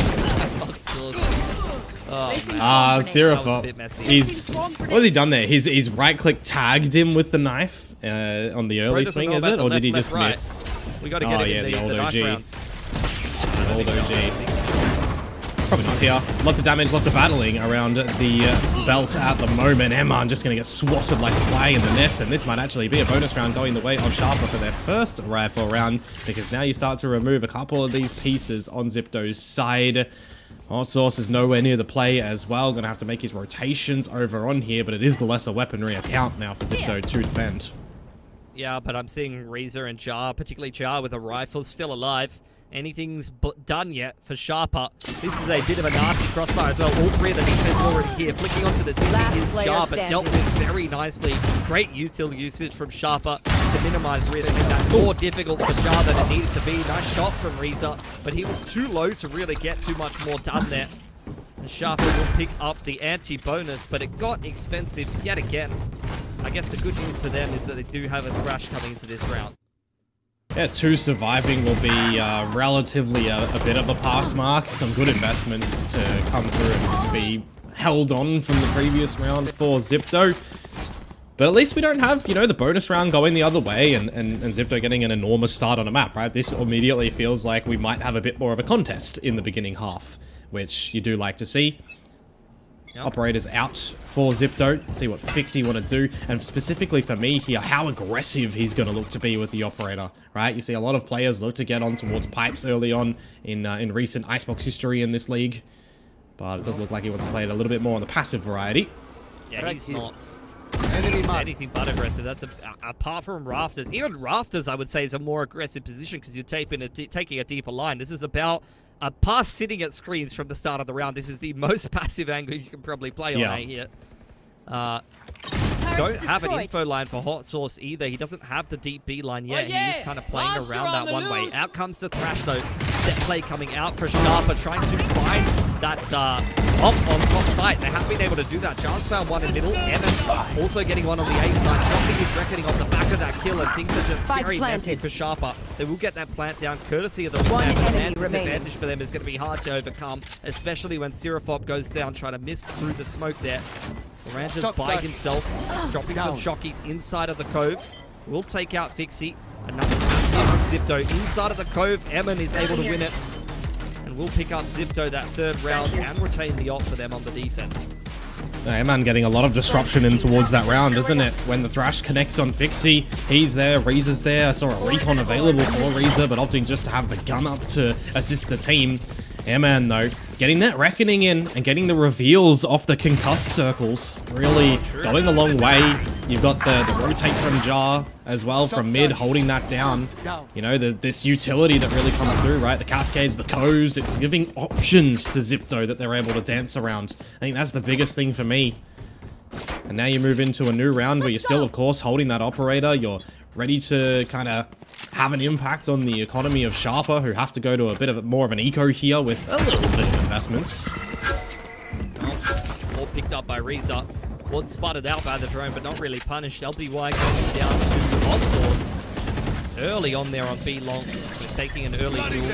Oh, man. Sirifop. What has he done there? He's right-click tagged him with the knife on the early swing, is it? Or did he just miss? We got to get him in the old the OG. knife rounds. The old OG. Probably not here. Lots of damage, lots of battling around the belt at the moment. Eman just going to get swatted like a fly in the nest, and this might actually be a bonus round going the way of Sharper for their first rifle round, because now you start to remove a couple of these pieces on Zipto's side. Hot Sauce is nowhere near the play as well. Gonna have to make his rotations over on here, but it is the lesser weaponry account now for Zipto to defend. Yeah, but I'm seeing Reza and Jar, particularly Jar with a rifle, still alive. Anything's done yet for Sharper. This is a bit of a nasty crossfire as well. All three of the defense already here. Flicking onto the dizzy is Jar, but dealt with very nicely. Great util usage from Sharper to minimize risk. Make that more difficult for Jar than it needed to be. Nice shot from Reza, but he was too low to really get too much more done there. And Sharper will pick up the anti-bonus, but it got expensive yet again. I guess the good news for them is that they do have a Thrash coming into this round. Yeah, 2 surviving will be relatively a bit of a pass mark. Some good investments to come through and be held on from the previous round for Zipto. But at least we don't have, you know, the bonus round going the other way and Zipto getting an enormous start on a map, right? This immediately feels like we might have a bit more of a contest in the beginning half, which you do like to see. Yep. Operators out for Zipto. See what Fixie want to do. And specifically for me here, how aggressive he's going to look to be with the operator, right? You see a lot of players look to get on towards pipes early on in recent Icebox history in this league. But it does look like he wants to play it a little bit more on the passive variety. Yeah, he's not anything but aggressive. That's apart from Rafters. Even Rafters, I would say, is a more aggressive position because you're taking a deeper line. This is about a pass sitting at screens from the start of the round. This is the most passive angle you can probably play on A here. Don't have an info line for Hot Sauce either. He doesn't have the deep B line yet. He is kind of playing around that one way. Out comes the Thrash though. Set play coming out for Sharper, trying to find that off on top side. They have been able to do that. Jar's found one in middle. Evan also getting one on the A side. Dropping his reckoning off the back of that kill, and things are just very messy for Sharper. They will get that plant down courtesy of the one and disadvantage for them is going to be hard to overcome, especially when Seraphop goes down trying to miss through the smoke there. Orange's by himself, dropping some shockies inside of the cove. Will take out Fixie. Another tap here from Zipto. Inside of the cove, Emin is able to win it. And will pick up Zipto that third round and retain the off for them on the defense. Eman getting a lot of disruption in towards that round, isn't it? When the Thrash connects on Fixie, he's there, Reza's there. I saw a recon available for Reza, but opting just to have the gun up to assist the team. Eman, though, getting that reckoning in and getting the reveals off the concussed circles, really going a long way. You've got the rotate from Jar as well from mid, holding that down. You know, this utility that really comes through, right? The cascades, the coves, it's giving options to Zipto that they're able to dance around. I think that's the biggest thing for me. And now you move into a new round where you're still, of course, holding that operator. You're ready to kind of have an impact on the economy of Sharper, who have to go to a bit of more of an eco here with a little bit of investments. All picked up by Reza. Was spotted out by the drone, but not really punished. LBY going down to Hot Sauce early on there on B long, so taking an early duel.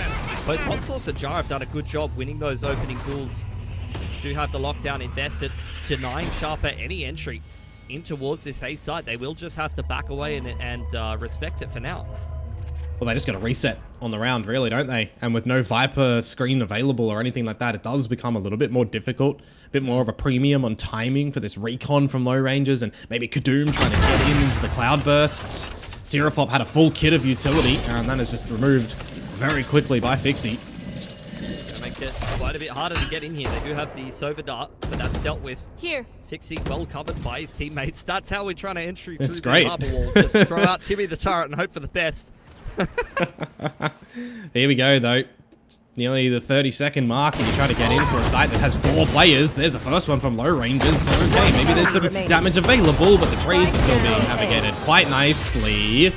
Both Hot Sauce and Jar have done a good job winning those opening duels. Do have the lockdown invested, denying Sharper any entry in towards this A side. They will just have to back away and respect it for now. Well, they just got to reset on the round, really, don't they? And with no Viper screen available or anything like that, it does become a little bit more difficult, a bit more of a premium on timing for this recon from low ranges, and maybe Kadoom trying to get into the cloud bursts. Seraphop had a full kit of utility, and that is just removed very quickly by Fixie. Gonna make it quite a bit harder to get in here. They do have the Sova Dart, but that's dealt with. Here. Fixie well covered by his teammates. That's how we're trying to entry through great. the harbor wall. Just throw out Timmy the turret and hope for the best. Here we go, though. It's nearly the 30-second mark, and you try to get into a site that has 4 players. There's the first one from low ranges, so okay, maybe there's some damage available, but the trades are still being navigated quite nicely.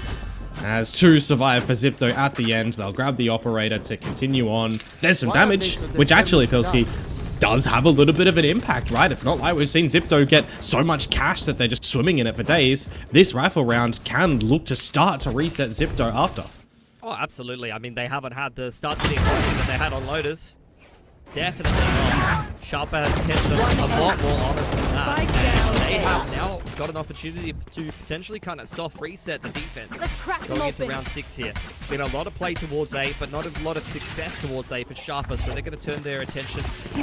As 2 survive for Zipto at the end, they'll grab the operator to continue on. There's some damage, which actually, Filski, does have a little bit of an impact, right? It's not like we've seen Zipto get so much cash that they're just swimming in it for days. This rifle round can look to start to reset Zipto after. Oh, absolutely. I mean, they haven't had the start to the economy that they had on Lotus. Definitely not. Sharper has kept them a lot more honest than that. And they have now got an opportunity to potentially kind of soft reset the defense. Going into round 6 here. Been a lot of play towards A, but not a lot of success towards A for Sharper, so they're going to turn their attention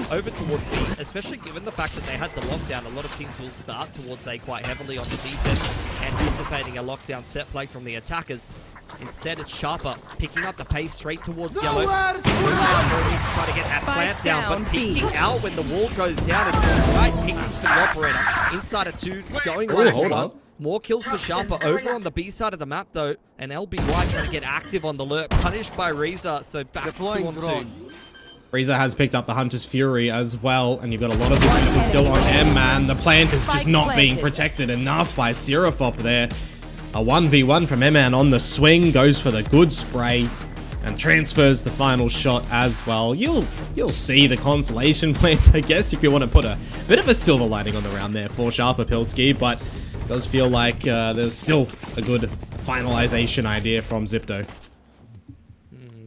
over towards B, especially given the fact that they had the lockdown. A lot of teams will start towards A quite heavily on the defense, anticipating a lockdown set play from the attackers. Instead, it's Sharper picking up the pace straight towards Yellow. Try to get that plant down, but peeking out when the wall goes down is right pickings for the operator. Inside of 2, going right hold for 1. on. More kills for Sharper over on the B side of the map though, and LBY trying to get active on the lurk, punished by Reza, so back to 2 on 2. Reza has picked up the Hunter's Fury as well, and you've got a lot of distance still on M-Man. The plant is just not being protected enough by Seraphop there. A 1v1 from M-Man on the swing, goes for the good spray, and transfers the final shot as well. You'll see the consolation plant, I guess, if you want to put a bit of a silver lining on the round there for Sharper Pilski, but it does feel like there's still a good finalization idea from Zipto.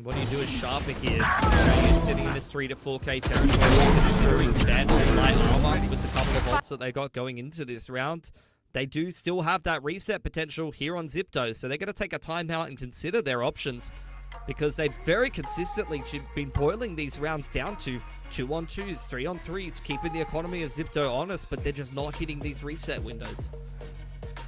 What do you do as Sharper here? He's sitting in this 3 to 4k territory, considering Vandal's light armor with the couple of ults that they got going into this round. They do still have that reset potential here on Zipto, so they're going to take a timeout and consider their options, because they've very consistently been boiling these rounds down to 2-on-2s, 3-on-3s, keeping the economy of Zipto honest, but they're just not hitting these reset windows.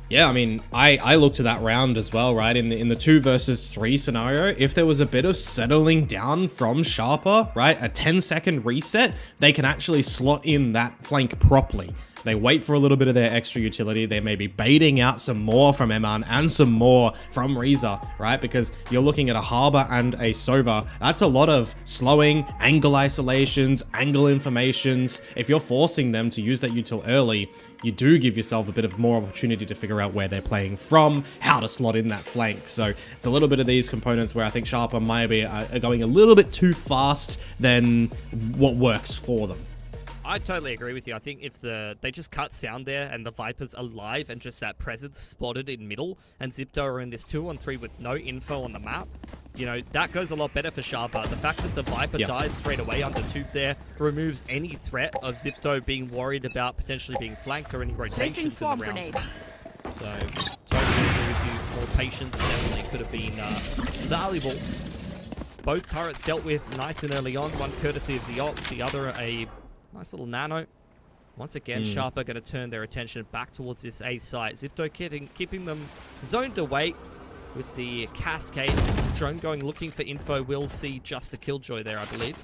Yeah, I mean, I looked at that round as well, right? In the 2 versus 3 scenario, if there was a bit of settling down from Sharper, right? A 10-second reset, they can actually slot in that flank properly. They wait for a little bit of their extra utility. They may be baiting out some more from Eman and some more from Reza, right? Because you're looking at a Harbor and a Sova. That's a lot of slowing, angle isolations, angle informations. If you're forcing them to use that util early, you do give yourself a bit of more opportunity to figure out where they're playing from, how to slot in that flank. So it's a little bit of these components where I think Sharper might be going a little bit too fast than what works for them. I totally agree with you. I think if they just cut sound there and the Vipers alive and just that presence spotted in middle, and Zipto are in this 2-on-3 with no info on the map, you know, that goes a lot better for Sharper. The fact that the Viper dies straight away under tube there removes any threat of Zipto being worried about potentially being flanked or any rotations in the round. So, totally agree with you. More patience definitely could have been valuable. Both turrets dealt with nice and early on, one courtesy of the ult, the other a nice little nano. Once again, Sharper going to turn their attention back towards this A site. Zipto keeping them zoned away with the cascades. Drone going looking for info. We'll see just the Killjoy there, I believe.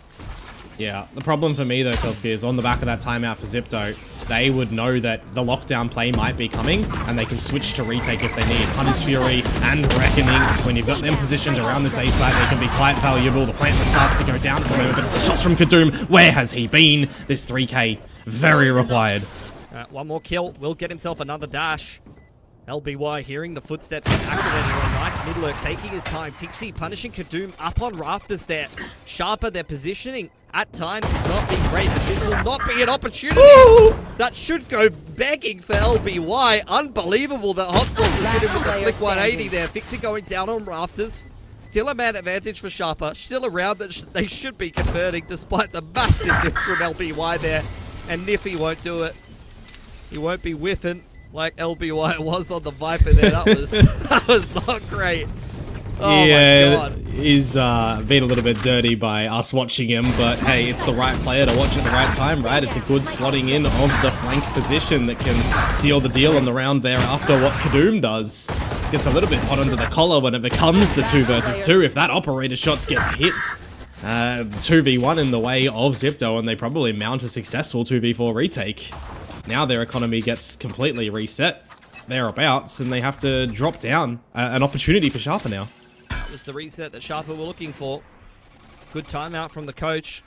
Yeah, the problem for me though, Kelsky, is on the back of that timeout for Zipto, they would know that the lockdown play might be coming, and they can switch to retake if they need. Hunter's Fury and Reckoning, when you've got them positioned around this A site, they can be quite valuable. The plant starts to go down at the moment, but it's the shots from Kadoom. Where has he been? This 3k, very required. One more kill, will get himself another dash. LBY hearing the footsteps and activating a nice mid lurk, taking his time. Fixie punishing Kadoom up on rafters there. Sharper, their positioning at times has not been great, but this will not be an opportunity. Ooh! That should go begging for LBY. Unbelievable that Hot Sauce is hit him with the flick 180 there. Fixie going down on rafters. Still a man advantage for Sharper. Still a round that they should be converting despite the massive diff from LBY there. And Niffy won't do it. He won't be whiffing like LBY was on the Viper there. That was not great. Oh yeah, my god. He's been a little bit dirty by us watching him, but hey, it's the right player to watch at the right time, right? It's a good slotting in of the flank position that can seal the deal on the round there after what Kadoom does. Gets a little bit hot under the collar when it becomes the 2 versus 2. If that operator shots gets hit, 2v1 in the way of Zipto, and they probably mount a successful 2v4 retake. Now their economy gets completely reset thereabouts, and they have to drop down. An opportunity for Sharper now. That was the reset that Sharper were looking for. Good timeout from the coach.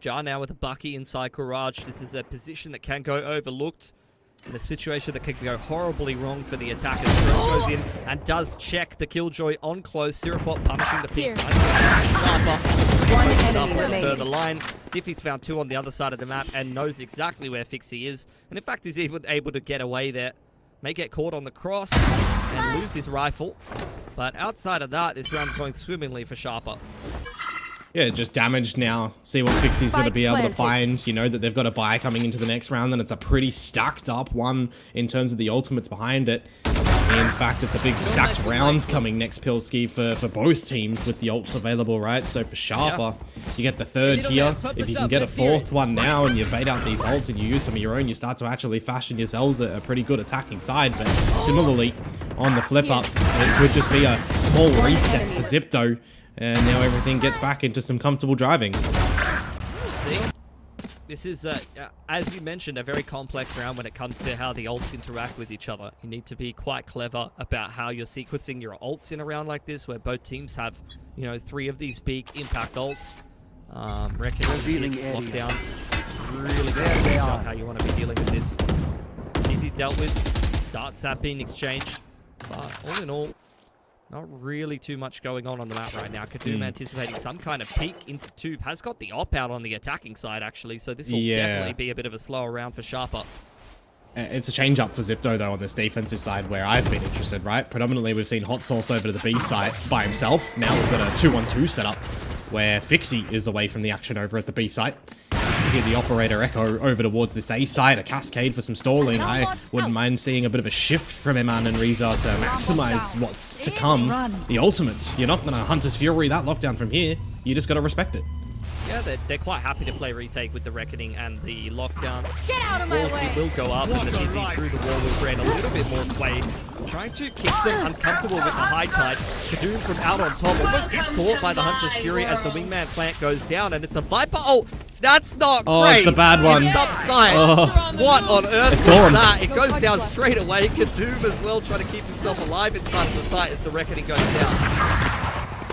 Jar now with a Bucky inside Courage. This is a position that can go overlooked, in a situation that can go horribly wrong for the attackers. Drone goes in and does check the Killjoy on close. Seraphop punishing the pick. Sharper further line. Diffie's found 2 on the other side of the map and knows exactly where Fixie is. And in fact, is even able to get away there. May get caught on the cross and lose his rifle. But outside of that, this round's going swimmingly for Sharper. Yeah, just damaged now. See what Fixie's going to be able to find. You know that they've got a buy coming into the next round, and it's a pretty stacked up one in terms of the ultimates behind it. In fact, it's a big stacked rounds coming next Pilski for both teams with the ults available, right? So for Sharper, you get the 3rd here. If you can get a 4th one now and you bait out these ults and you use some of your own, you start to actually fashion yourselves a pretty good attacking side. But similarly, on the flip up. It could just be a small reset for Zipto, and now everything gets back into some comfortable driving. See? This is, as you mentioned, a very complex round when it comes to how the ults interact with each other. You need to be quite clever about how you're sequencing your ults in a round like this, where both teams have, you know, 3 of these big impact ults. Reckoning hits, lockdowns. Really good to out how you want to be dealing with this. Easy dealt with. Darts have been exchanged. But all in all, not really too much going on the map right now. Kadum anticipating some kind of peek into Tube. Has got the op out on the attacking side, actually. So this will definitely be a bit of a slower round for Sharper. It's a change up for Zipto, though, on this defensive side where I've been interested, right? Predominantly, we've seen Hot Sauce over to the B side by himself. Now we've got a 2-1-2 setup where Fixie is away from the action over at the B site. You hear the operator echo over towards this A side, a cascade for some stalling. I wouldn't mind seeing a bit of a shift from Eman and Reza to maximize what's to come. The ultimates. You're not going to Hunter's Fury that lockdown from here. You just got to respect it. Yeah, they're quite happy to play retake with the Reckoning and the lockdown. Get out of my way! It will go up, and the Dizzy through the wall will grant a little bit more space. Trying to keep them uncomfortable with the high tide. Kadum from out on top almost gets caught by the Hunter's Fury as the Wingman plant goes down, and it's a Viper. Oh, that's not great! It's the bad one. It's upside. What on earth was that? It goes down straight away. Kadum as well trying to keep himself alive inside of the site as the Reckoning goes down.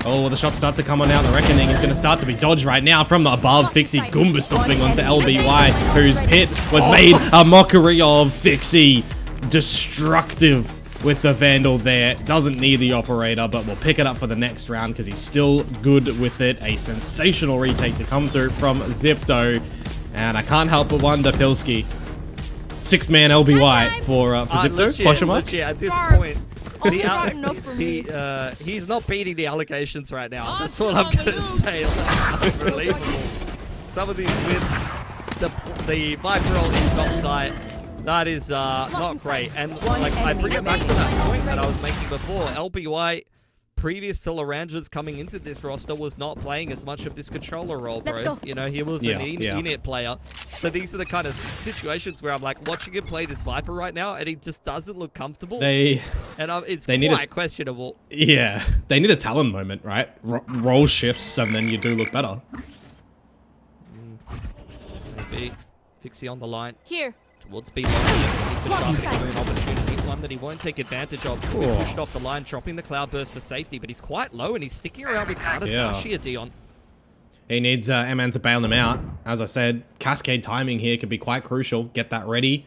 Oh, the shots start to come on now. The Reckoning is going to start to be dodged right now from the above. Fixie Goomba stomping onto LBY, whose pit was made a mockery of. Fixie destructive with the Vandal there. Doesn't need the operator, but will pick it up for the next round because he's still good with it. A sensational retake to come through from Zipto. And I can't help but wonder, Pilski. 6-man LBY for Zipto? Question mark? Legit, at this point. He's not beating the allegations right now. That's what I'm going to say. Unbelievable. Some of these whips, the Viper roll in top side, that is not great. And like I bring it back to that point that I was making before. LBY, previous to Laranja's coming into this roster, was not playing as much of this controller role, bro. You know, he was an init player. So these are the kind of situations where I'm like watching him play this Viper right now, and he just doesn't look comfortable. It's quite questionable. Yeah, they need a talent moment, right? Roll shifts, and then you do look better. Maybe Fixie on the line. Here. Towards B. An opportunity, one that he won't take advantage of. He'll be pushed off the line, dropping the Cloudburst for safety, but he's quite low, and he's sticking around with out of dash here, Dion. He needs Eman to bail him out. As I said, cascade timing here could be quite crucial. Get that ready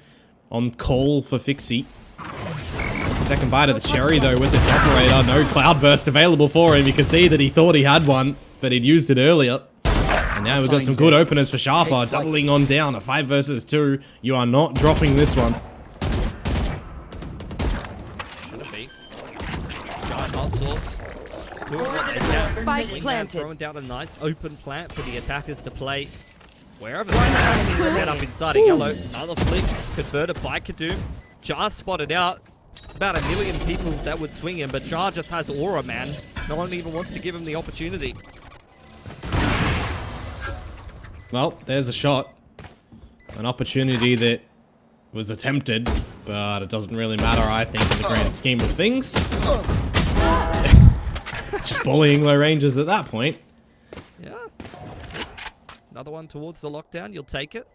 on call for Fixie. It's a second bite of the cherry, though, with this operator. No Cloudburst available for him. You can see that he thought he had one, but he'd used it earlier. And now we've got some good openers for Sharper, doubling on down. A 5 versus 2. You are not dropping this one. Should be. Giant Hot Sauce. Spike planted. Throwing down a nice open plant for the attackers to play. Wherever they're set up inside of yellow. Another flick converted by Kadum. Jar spotted out. It's about 1 million people that would swing him, but Jar just has aura, man. No one even wants to give him the opportunity. Well, there's a shot. An opportunity that was attempted, but it doesn't really matter, I think, in the grand scheme of things. It's just bullying low ranges at that point. Yeah. Another one towards the lockdown. You'll take it.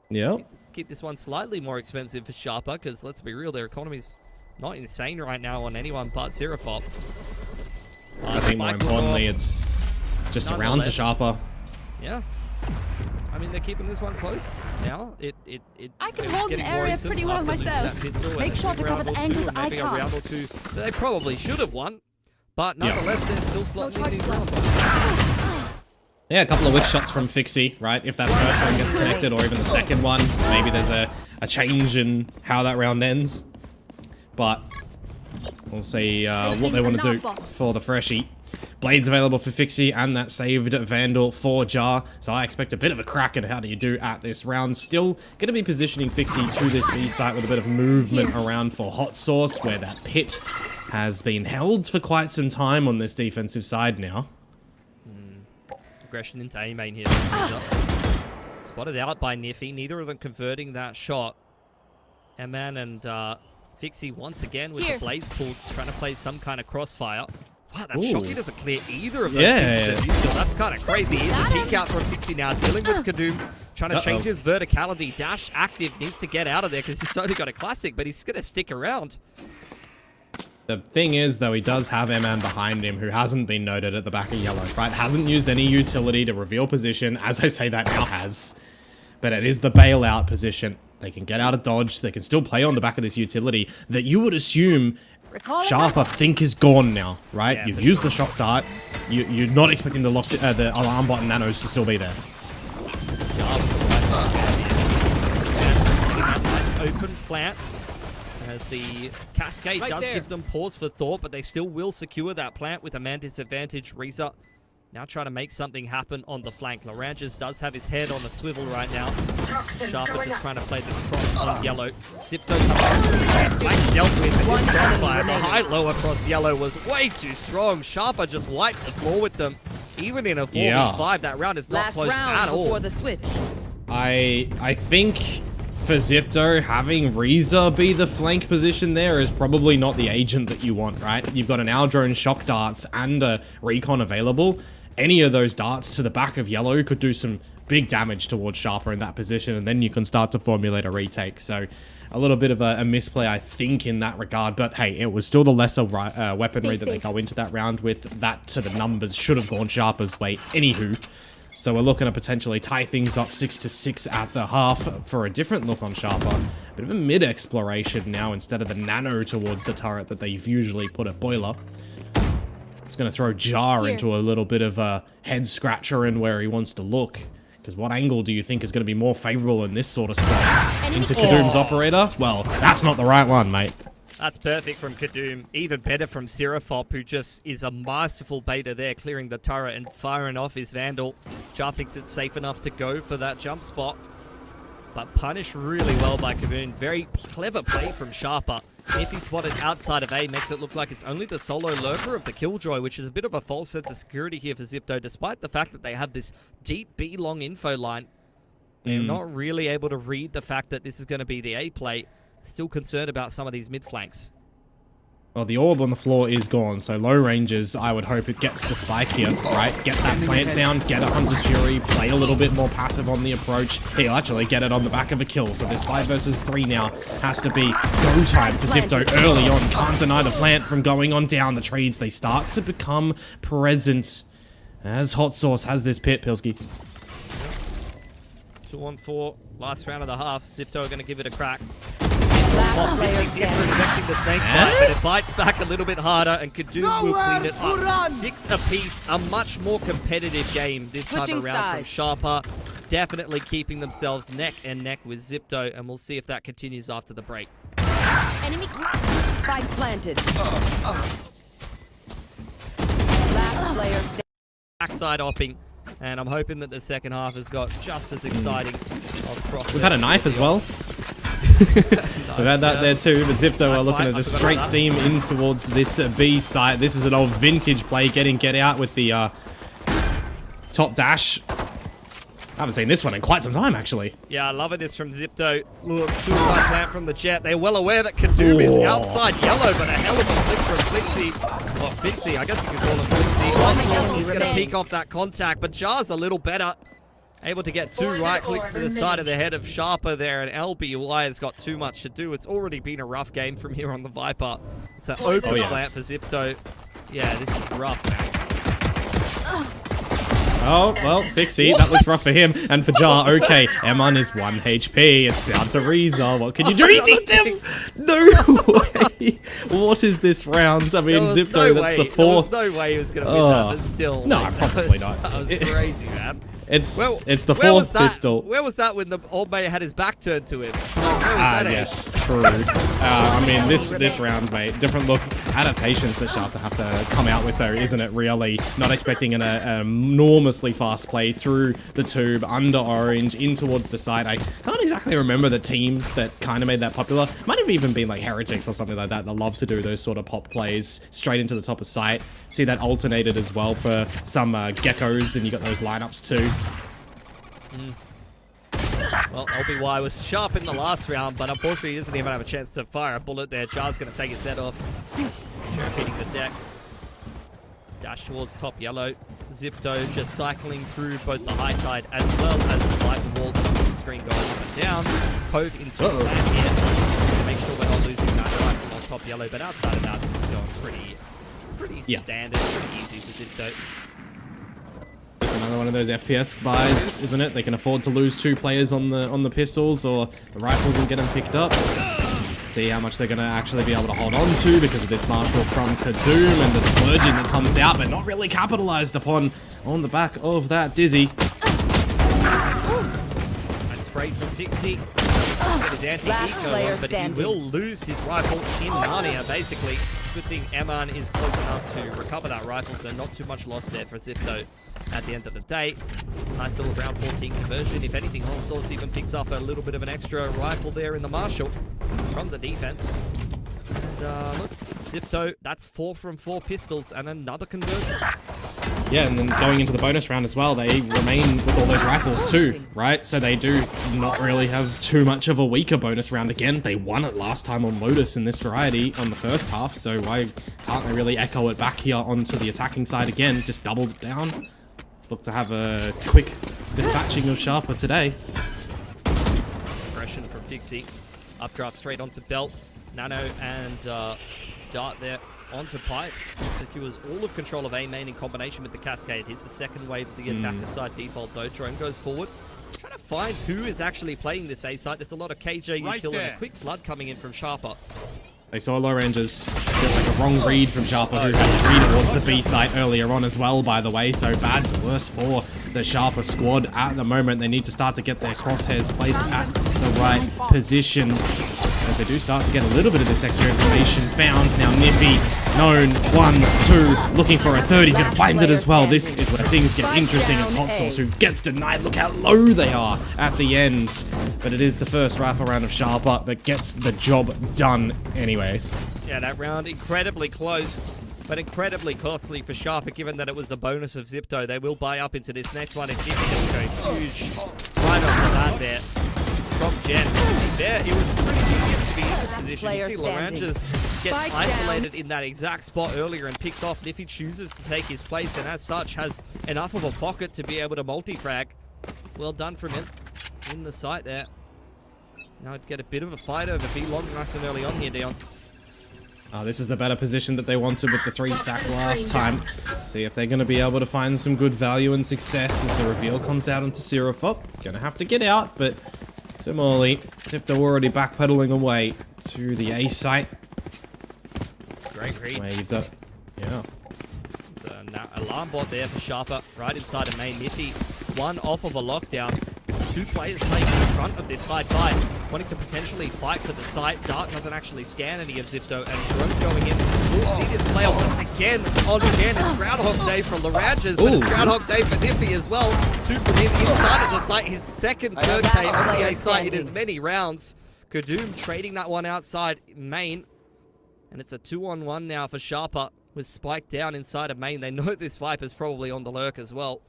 Yeah. Keep this one slightly more expensive for Sharper, because let's be real, their economy's not insane right now on anyone but Zerafop. I think more importantly, it's just around to Sharper. Yeah. I mean, they're keeping this one close now. I can hold an area pretty well myself. Make sure to cover the angles I can't. They probably should have won, but nonetheless, they're still slotting in these rounds. Yeah, a couple of witch shots from Fixie, right? If that first one gets connected, or even the second one, maybe there's a change in how that round ends. But we'll see what they want to do for the freshie. Blades available for Fixie, and that saved Vandal for Jar. So I expect a bit of a crack at how do you do at this round. Still going to be positioning Fixie to this B site with a bit of movement around for Hot Sauce, where that pit has been held for quite some time on this defensive side now. Aggression into A main here. Spotted out by Niffy. Neither of them converting that shot. Eman and Fixie once again with the Blaze pull, trying to play some kind of crossfire. Wow, that Ooh. Shocky doesn't clear either of those Yeah. pieces of neutral. That's kind of crazy. Here's a peek out from Fixie now, dealing with Kadoom, trying to change his verticality. Dash active, needs to get out of there because he's only got a classic, but he's going to stick around. The thing is, though, he does have M-Man behind him who hasn't been noted at the back of yellow, right? Hasn't used any utility to reveal position. As I say that, now has. But it is the bailout position. They can get out of dodge. They can still play on the back of this utility that you would assume Sharp, I think, is gone now, right? Yeah, You've used the shock dart. You're not expecting the alarm bot and nanos to still be there. Nice open plant. As the cascade does give them pause for thought, but they still will secure that plant with a man disadvantage. Reza now trying to make something happen on the flank. Laranges does have his head on the swivel right now. Sharper just trying to play the cross on yellow. Zipto flank dealt with his crossfire. The high-low across yellow was way too strong. Sharper just wiped the floor with them. Even in a 4v5, that round is not close at all. Before the switch. I think for Zipto, having Reza be the flank position there is probably not the agent that you want, right? You've got an Aldrone shock darts and a recon available. Any of those darts to the back of yellow could do some big damage towards Sharper in that position, and then you can start to formulate a retake. So a little bit of a misplay, I think, in that regard. But hey, it was still the lesser weaponry that they go into that round with. That to the numbers should have gone Sharper's way. Anywho. So we're looking to potentially tie things up 6-6 at the half for a different look on Sharper. Bit of a mid-exploration now instead of the nano towards the turret that they've usually put at Boiler. It's going to throw Jar into a little bit of a head-scratcher in where he wants to look. Because what angle do you think is going to be more favorable in this sort of spot? Into Kadoom's operator? Well, that's not the right one, mate. That's perfect from Kadoom. Even better from Seraphop, who just is a masterful beta there, clearing the turret and firing off his Vandal. Jar thinks it's safe enough to go for that jump spot. But punished really well by Kaboom. Very clever play from Sharper. If he's spotted outside of A, makes it look like it's only the solo lurker of the Killjoy, which is a bit of a false sense of security here for Zipto, despite the fact that they have this deep B long info line. They're not really able to read the fact that this is going to be the A play. Still concerned about some of these mid flanks. Well, the orb on the floor is gone, so low ranges, I would hope it gets the spike here, right? Get that plant down, get a Hunter's Fury, play a little bit more passive on the approach. He'll actually get it on the back of a kill, so this 5 versus 3 now has to be go time for Zipto early on. Can't deny the plant from going on down the trees. They start to become present as Hot Sauce has this pit, Pilski. 2-on-4, last round of the half. Zipto are going to give it a crack. Disrespecting the snake bite, but it bites back a little bit harder, and Kadoom will clean it up. 6 apiece, a much more competitive game this time around from Sharper. Definitely keeping themselves neck and neck with Zipto, and we'll see if that continues after the break. Enemy spike planted. Last player Backside offing, and I'm hoping that the second half has got just as exciting. We've had a knife as well. We've had that there too, but Zipto are looking to just straight steam in towards this B site. This is an old vintage play, get out with the top dash. I haven't seen this one in quite some time, actually. Yeah, I love it. This from Zipto. Look, suicide plant from the jet. They're well aware that Kadoom is outside yellow, but a hell of a flick from Flixie. Well, Fixie, I guess you could call him Flixie. Hot Sauce is going to peek off that contact, but Jar's a little better. Able to get 2 right clicks to the side of the head of Sharper there, and LBY has got too much to do. It's already been a rough game from here on the Viper. It's an open plant for Zipto. Yeah, this is rough, man. Oh, well, Fixie, that looks rough for him. And for Jar, okay, Eman is 1 HP. It's down to Reza. What can you do? He did him! No way! What is this round? I mean, Zipto, that's the 4th. There was no way he was going to win that, but still. No, like, probably not. That was crazy, man. It's the 4th pistol. Where was that when the old mate had his back turned to him? Yes, true. I mean, this round, mate, different look. Adaptations that Sharp have to come out with, though, isn't it, really? Not expecting an enormously fast play through the tube, under orange, in towards the side. I can't exactly remember the team that kind of made that popular. Might have even been, like, Heretics or something like that love to do those sort of pop plays straight into the top of sight. See that alternated as well for some geckos, and you got those lineups, too. Well, LBY was sharp in the last round, but unfortunately he doesn't even have a chance to fire a bullet there. Char's going to take his head off. Sheriff hitting the deck. Dash towards top yellow. Zipto just cycling through both the high tide as well as the viper wall on the screen going up and down. Cove into the land here to make sure we're not losing that rifle on top yellow, but outside of that, this is going pretty standard, pretty easy for Zipto. Another one of those FPS buys, isn't it? They can afford to lose 2 players on the pistols or the rifles and get them picked up. See how much they're going to actually be able to hold on to because of this marshal from Kadoom and the splurging that comes out, but not really capitalized upon on the back of that Dizzy. A spray from Fixie. Get his anti-eco on, but he will lose his rifle in Narnia, basically. Good thing Eman is close enough to recover that rifle, so not too much loss there for Zipto at the end of the day. Nice little round 14 conversion. If anything, Hot Sauce even picks up a little bit of an extra rifle there in the Marshal from the defense. And look, Zipto, that's 4 from 4 pistols and another conversion. Yeah, and then going into the bonus round as well, they remain with all those rifles too, right? So they do not really have too much of a weaker bonus round again. They won it last time on Lotus in this variety on the first half, so why can't they really echo it back here onto the attacking side again? Just double it down. Look to have a quick dispatching of Sharper today. Aggression from Fixie. Updraft straight onto Belt. Nano and Dart there onto Pipes. Secures all of control of A main in combination with the Cascade. Here's the second wave of the attacker side default though. Drone goes forward. Trying to find who is actually playing this A site. There's a lot of KJ util and a quick flood coming in from Sharper. They saw low rangers. Feels like a wrong read from Sharper, who had 3 towards the B site earlier on as well, by the way. So bad to worse for the Sharper squad at the moment. They need to start to get their crosshairs placed at the right position, as they do start to get a little bit of this extra information found. Now Niffy, known, 1, 2, looking for a third. He's going to find it as well. This is where things get interesting. It's Hot Sauce who gets denied. Look how low they are at the end. But it is the first rifle round of Sharper that gets the job done anyways. Yeah, that round incredibly close, but incredibly costly for Sharper, given that it was the bonus of Zipto. They will buy up into this next one, and Niffy is going huge right off the bat there from Jen. There, it was pretty genius to be in this position. You see Laranjas gets isolated in that exact spot earlier and picked off. Niffy chooses to take his place, and as such has enough of a pocket to be able to multi-frag. Well done from him in the site there. Now I'd get a bit of a fight over B long nice and early on here, Dion. This is the better position that they wanted with the 3-stack last time. See if they're going to be able to find some good value and success as the reveal comes out onto Seraphop. Going to have to get out, but similarly, Zipto already backpedaling away to the A site. It's a great read. Where you've got, yeah. There's an alarm bot there for Sharper, right inside of main. Niffy, 1 off of a lockdown. 2 players playing in front of this high tide, wanting to potentially fight for the site. Dart doesn't actually scan any of Zipto, and Drone going in. We'll see this player once again on Jen. It's Groundhog Day for Laranjas, but it's Groundhog Day for Niffy as well. 2 from him inside of the site, his second third K on the A site in as many rounds. Kadoom trading that one outside main, and it's a 2-on-1 now for Sharper with Spike down inside of main. They know this Viper's probably on the lurk as well.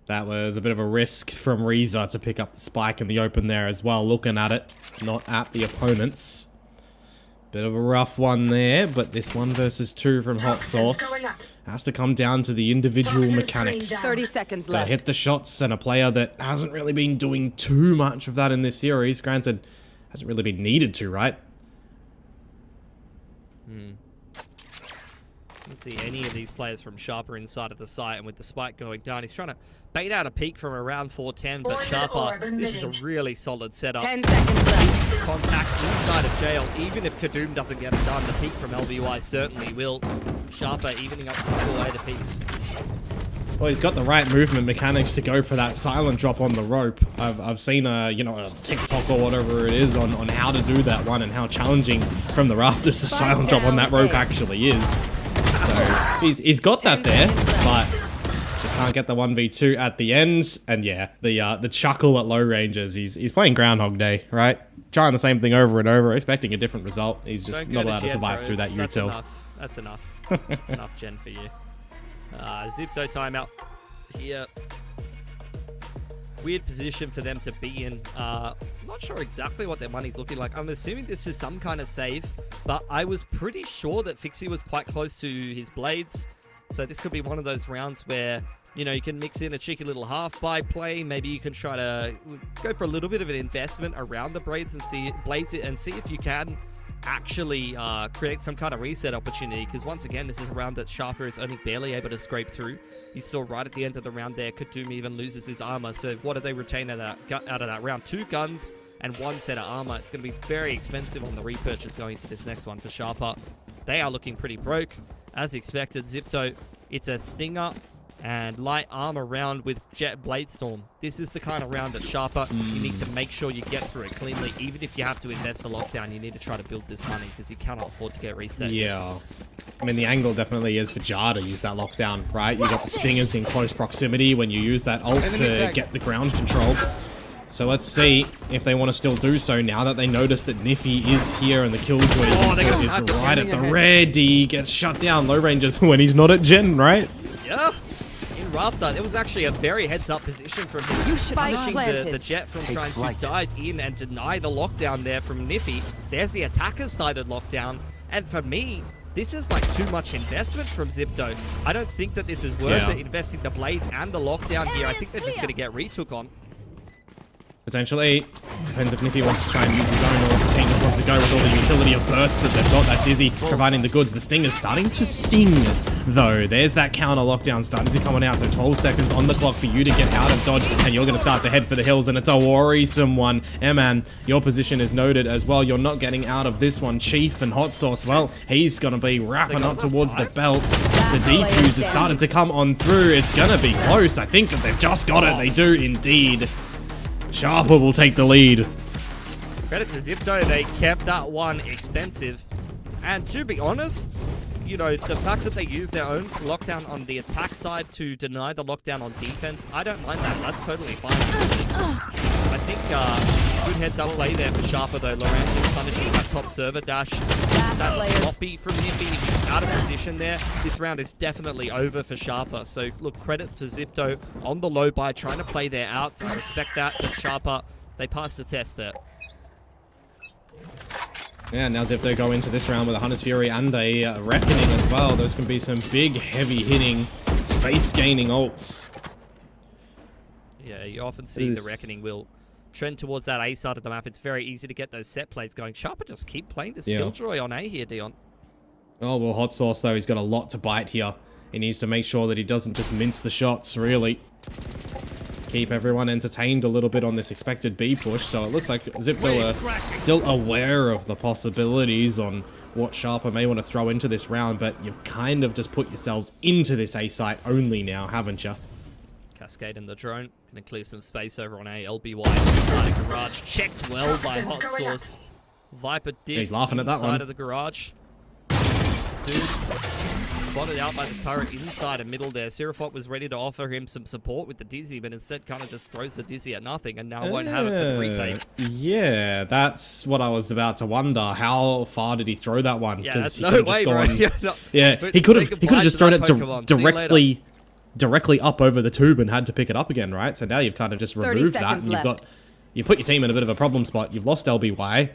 That was a bit of a risk from Reza to pick up the spike in the open there as well. Looking at it, not at the opponents. Bit of a rough one there, but this 1 versus 2 from Hot Sauce has to come down to the individual mechanics. 30 seconds left. Hit the shots, and a player that hasn't really been doing too much of that in this series. Granted, hasn't really been needed to, right? Can't see any of these players from Sharper inside of the site, and with the spike going down, he's trying to bait out a peek from around 410, but Sharper, this is a really solid setup. 10 seconds left. Contact inside of jail, even if Kadoom doesn't get it done, the peek from LBY certainly will. Sharper evening up the score 8 apiece. Well, he's got the right movement mechanics to go for that silent drop on the rope. I've seen a TikTok or whatever it is on how to do that one and how challenging from the rafters the silent drop on that rope actually is. So he's got that there, but just can't get the 1v2 at the end. And yeah, the chuckle at low ranges. He's playing Groundhog Day, right? Trying the same thing over and over, expecting a different result. He's just not allowed to survive through that util. That's enough. That's enough, Gen, for you. Zipto timeout here. weird position for them to be in. Not sure exactly what their money's looking like. I'm assuming this is some kind of save, but I was pretty sure that Fixie was quite close to his blades. So this could be one of those rounds where, you know, you can mix in a cheeky little half-buy play. Maybe you can try to go for a little bit of an investment around the blades and see if you can actually create some kind of reset opportunity. Because once again, this is a round that Sharper is only barely able to scrape through. He's still right at the end of the round there. Kadum even loses his armor. So what do they retain out of that round? 2 guns and 1 set of armor. It's going to be very expensive on the repurchase going into this next one for Sharper. They are looking pretty broke. As expected, Zipto, it's a Stinger and light armor round with Jet Bladestorm. This is the kind of round that Sharper, you need to make sure you get through it cleanly. Even if you have to invest the lockdown, you need to try to build this money because you cannot afford to get reset. Yeah. I mean, the angle definitely is for Jar to use that lockdown, right? You got the Stingers in close proximity when you use that ult to get the ground control. So let's see if they want to still do so now that they notice that Niffy is here and the Killjoy is right at the ready. Gets shut down. Low ranges when he's not at Gen, right? Yeah. In Rafter, it was actually a very heads-up position from him. Punishing the Jet from trying to dive in and deny the lockdown there from Niffy. There's the attacker-sided lockdown. And for me, this is like too much investment from Zipto. I don't think that this is worth it, investing the blades and the lockdown here. I think they're just going to get retook on. Potentially. Depends if Niffy wants to try and use his own or if the team just wants to go with all the utility of burst that they've got. That Dizzy providing the goods. The Stinger's starting to sing, though. There's that counter lockdown starting to come on out. So 12 seconds on the clock for you to get out of dodge. And you're going to start to head for the hills. And it's a worrisome one. Eman, your position is noted as well. You're not getting out of this one. Chief and Hot Sauce, well, he's going to be wrapping up towards the belt. The defuse has started to come on through. It's going to be close. I think that they've just got it. They do indeed. Sharper will take the lead. Credit to Zipto, they kept that one expensive. And to be honest, you know, the fact that they use their own lockdown on the attack side to deny the lockdown on defense, I don't mind that. That's totally fine. I think good heads-up play there for Sharper, though. Lorenzo punishing that top server dash. That's sloppy from Niffy. He's out of position there. This round is definitely over for Sharper. So, look, credit to Zipto on the low buy, trying to play their outs. I respect that, but Sharper, they passed the test there. Yeah, now Zipto go into this round with a Hunter's Fury and a Reckoning as well. Those can be some big, heavy-hitting, space-gaining ults. Yeah, you often see the Reckoning will trend towards that A side of the map. It's very easy to get those set plays going. Sharper just keep playing this Killjoy on A here, Dion. Oh, well, Hot Sauce, though, he's got a lot to bite here. He needs to make sure that he doesn't just mince the shots, really. Keep everyone entertained a little bit on this expected B push. So it looks like Zipto are still aware of the possibilities on what Sharper may want to throw into this round, but you've kind of just put yourselves into this A site only now, haven't you? Cascade in the drone. Gonna clear some space over on A. LBY inside of garage. Checked well by Hot Sauce. Viper diff he's laughing at that inside one. of the garage. Dude, spotted out by the turret inside and middle there. Seraphot was ready to offer him some support with the Dizzy, but instead kind of just throws the Dizzy at nothing and now won't have it for the retake. Yeah, that's what I was about to wonder. How far did he throw that one? Yeah, that's he no could've way, just bro. Yeah, he could have just thrown it directly up over the tube and had to pick it up again, right? So now you've kind of just removed that, and you've put your team in a bit of a problem spot. You've lost LBY.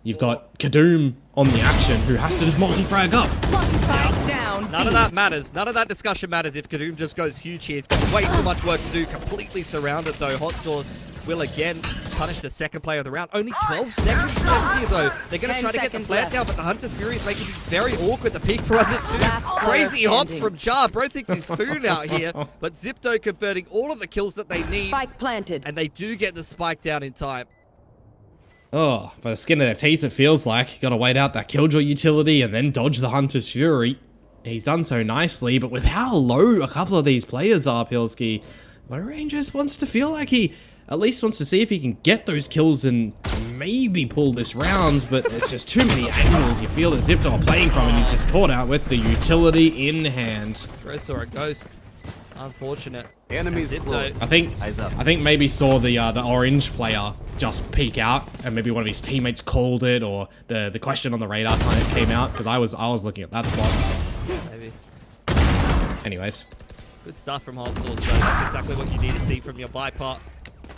You've got Kadum on the action, who has to just multi-frag up. None of that matters. None of that discussion matters if Kadum just goes huge here. He's got way too much work to do. Completely surrounded, though. Hot Sauce will again punish the second player of the round. Only 12 seconds left here, though. They're going to try to get the flare down, but the Hunter's Fury is making things very awkward. The peak for under 2. Crazy hops from Jar. Bro thinks he's food out here, but Zipto converting all of the kills that they need. Spike planted. And they do get the spike down in time. Oh, by the skin of their teeth, it feels like. Gotta wait out that Killjoy utility and then dodge the Hunter's Fury. He's done so nicely, but with how low a couple of these players are, Pilski, Low Rangers wants to feel like he at least wants to see if he can get those kills and maybe pull this round, but there's just too many angles you feel that Zipto are playing from, and he's just caught out with the utility in hand. Bro saw a ghost. Unfortunate. Enemies close. I think maybe saw the orange player just peek out, and maybe one of his teammates called it, or the question on the radar kind of came out, because I was looking at that spot. Maybe. Anyways. Good stuff from Hot Sauce, though. That's exactly what you need to see from your Viper.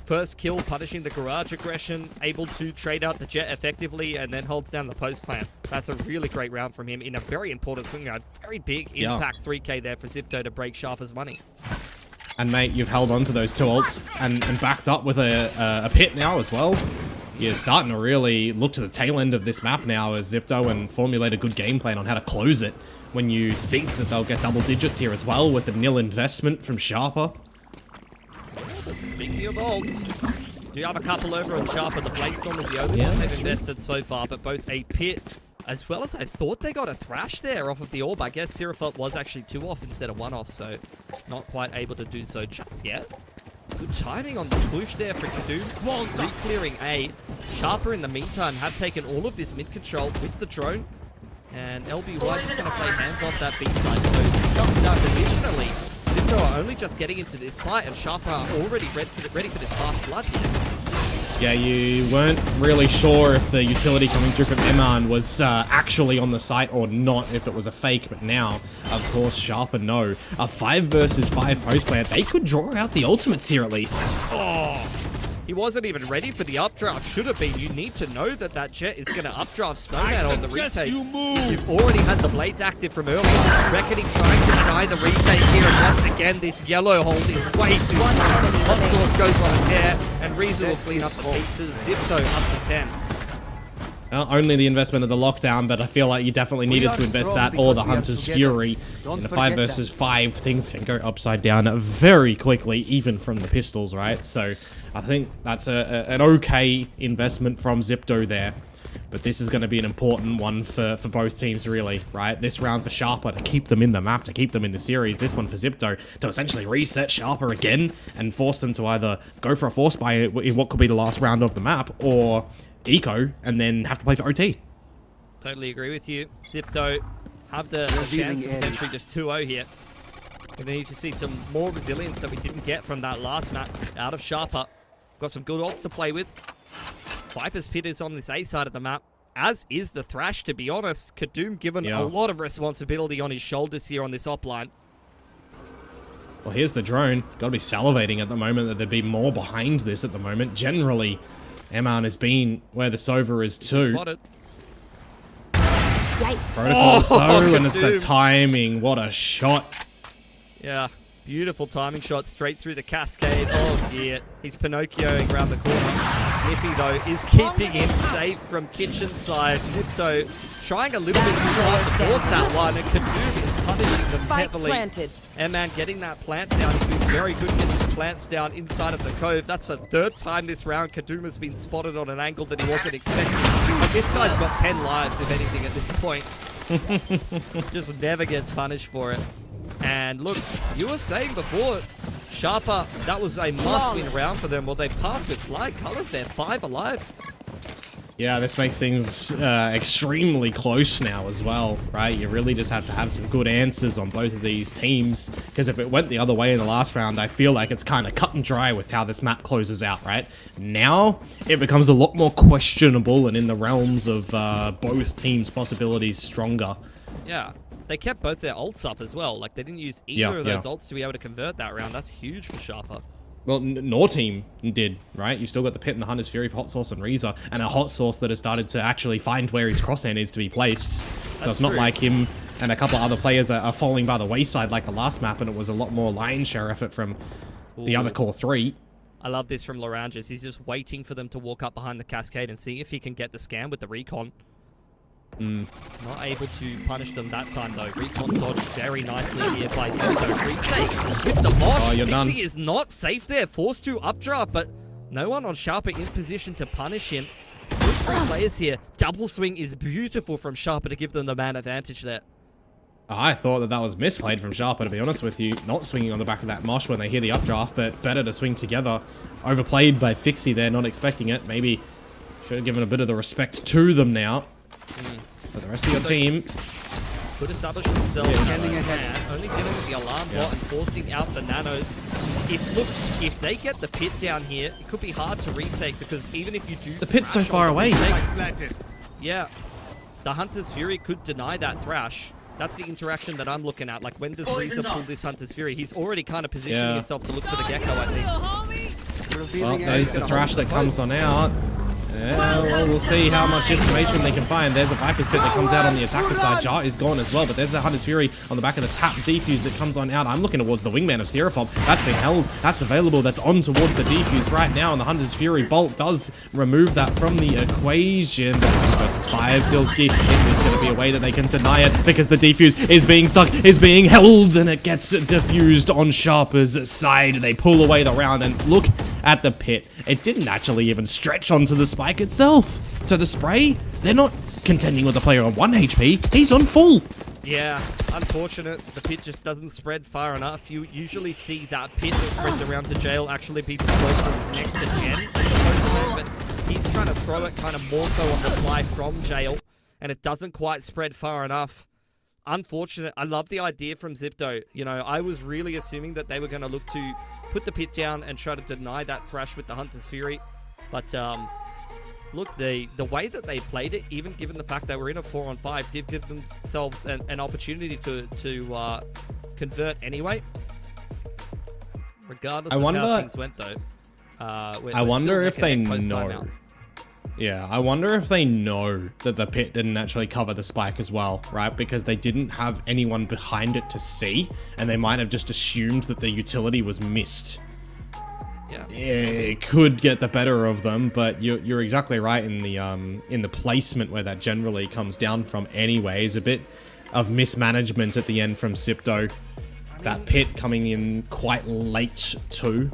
First kill, punishing the garage aggression, able to trade out the jet effectively, and then holds down the post plant. That's a really great round from him in a very important swing round. Very big impact 3K there for Zipto to break Sharper's money. And mate, you've held on to those 2 ults and backed up with a pit now as well. You're starting to really look to the tail end of this map now as Zipto and formulate a good game plan on how to close it when you think that they'll get double digits here as well with the nil investment from Sharper. Speaking of ults, do you have a couple over on Sharper? The Bladestorm is the only one they've invested so far, but both a pit as well as I thought they got a thrash there off of the orb. I guess Seraphot was actually 2 off instead of 1 off, so not quite able to do so just yet. Good timing on the push there for Kadum. Re-clearing A. Sharper in the meantime have taken all of this mid control with the drone. And LB1 is going to play hands off that B side. So positionally, Zipto are only just getting into this site, and Sharper are already ready for this fast blood here. Yeah, you weren't really sure if the utility coming through from Eman was actually on the site or not, if it was a fake, but now, of course, Sharper know. A 5 versus 5 post plant, they could draw out the ultimates here at least. Oh, he wasn't even ready for the updraft. Should have been. You need to know that that jet is going to updraft Snowman on the retake. You've already had the blades active from earlier. Reckoning trying to deny the retake here, and once again, this yellow hold is way too strong. Hot Sauce goes on a tear, and Reason will clean up the pieces. Zipto up to 10. Well, only the investment of the lockdown, but I feel like you definitely needed to invest that or the Hunter's Fury. In a 5 versus 5, things can go upside down very quickly, even from the pistols, right? So I think that's an okay investment from Zipto there. But this is going to be an important one for both teams, really, right? This round for Sharper to keep them in the map, to keep them in the series. This one for Zipto to essentially reset Sharper again and force them to either go for a force buy in what could be the last round of the map, or eco and then have to play for OT. Totally agree with you. Zipto have the chance of potentially just 2-0 here. We're going to need to see some more resilience that we didn't get from that last map out of Sharper. Got some good ults to play with. Viper's Pit is on this A side of the map, as is the Thrash, to be honest. Kadum given a lot of responsibility on his shoulders here on this op line. Well, here's the drone. Got to be salivating at the moment that there'd be more behind this at the moment. Generally, Eman has been where the Sova is too. Spotted. Protocols though, and it's the timing. What a shot. Yeah, beautiful timing shot straight through the cascade. Oh dear, he's Pinocchioing around the corner. Niffy though is keeping him safe from kitchen side. Zipto trying a little bit too hard to force that one, and Kadum is punishing them heavily. Eman getting that plant down. He's been very good getting the plants down inside of the cove. That's the 3rd time this round Kadum has been spotted on an angle that he wasn't expecting. But this guy's got 10 lives, if anything, at this point. Just never gets punished for it. And look, you were saying before, Sharper, that was a must-win round for them. Well, they passed with flag colors. They're 5 alive. Yeah, this makes things extremely close now as well, right? You really just have to have some good answers on both of these teams, because if it went the other way in the last round, I feel like it's kind of cut and dry with how this map closes out, right? Now, it becomes a lot more questionable and in the realms of both teams' possibilities stronger. Yeah. They kept both their ults up as well. Like, they didn't use either of those ults to be able to convert that round. That's huge for Sharper. Well, Nor team did, right? You still got the Pit and the Hunter's Fury for Hot Sauce and Reza, and a Hot Sauce that has started to actually find where his crosshand is to be placed. So it's not like him and a couple other players are falling by the wayside like the last map, and it was a lot more lion share effort from the other core 3. I love this from Loranges. He's just waiting for them to walk up behind the cascade and see if he can get the scam with the recon. Not able to punish them that time though. Recon dodged very nicely here by Zipto. Retake with the Mosh. You're done. Pixie is not safe there. Forced to updraft, but no one on Sharper in position to punish him. Still 3 players here. Double swing is beautiful from Sharper to give them the man advantage there. I thought that was misplayed from Sharper, to be honest with you. Not swinging on the back of that Mosh when they hear the updraft, but better to swing together. Overplayed by Fixie there, not expecting it. Maybe should have given a bit of the respect to them now. But the rest of your team could establish themselves only dealing with the alarm bot and forcing out the nanos. If they get the pit down here, it could be hard to retake, because even if you do the pit's so far away. Yeah, the Hunter's Fury could deny that thrash. That's the interaction that I'm looking at. Like, when does Reza pull this Hunter's Fury? He's already kind of positioning himself to look for the Gecko, I think. Well, there's the Thrash that comes on out. Yeah, well, we'll see how much information they can find. There's a Viper's Pit that comes out on the attacker side. Jar is gone as well, but there's a Hunter's Fury on the back of the tap defuse that comes on out. I'm looking towards the wingman of Seraphon. That's been held. That's available. That's on towards the defuse right now, and the Hunter's Fury bolt does remove that from the equation. But 2 versus 5, Bilski. Is this going to be a way that they can deny it? Because the defuse is being stuck, is being held, and it gets diffused on Sharper's side. They pull away the round, and look at the pit. It didn't actually even stretch onto the spike itself. So the spray, they're not contending with the player on 1 HP. He's on full. Yeah, unfortunate. The pit just doesn't spread far enough. You usually see that pit that spreads around to jail actually be closer next to Jen as opposed to that, but he's trying to throw it kind of more so on the fly from jail, and it doesn't quite spread far enough. Unfortunate. I love the idea from Zipto. You know, I was really assuming that they were going to look to put the pit down and try to deny that Thrash with the Hunter's Fury. But, look, the way that they played it, even given the fact they were in a 4-on-5, did give themselves an opportunity to convert anyway. Regardless of how things went, though. I wonder if they know. Yeah, I wonder if they know that the pit didn't actually cover the spike as well, right? Because they didn't have anyone behind it to see, and they might have just assumed that the utility was missed. Yeah, it could get the better of them, but you're exactly right in the placement where that generally comes down from anyways. A bit of mismanagement at the end from Sipto. That pit coming in quite late too.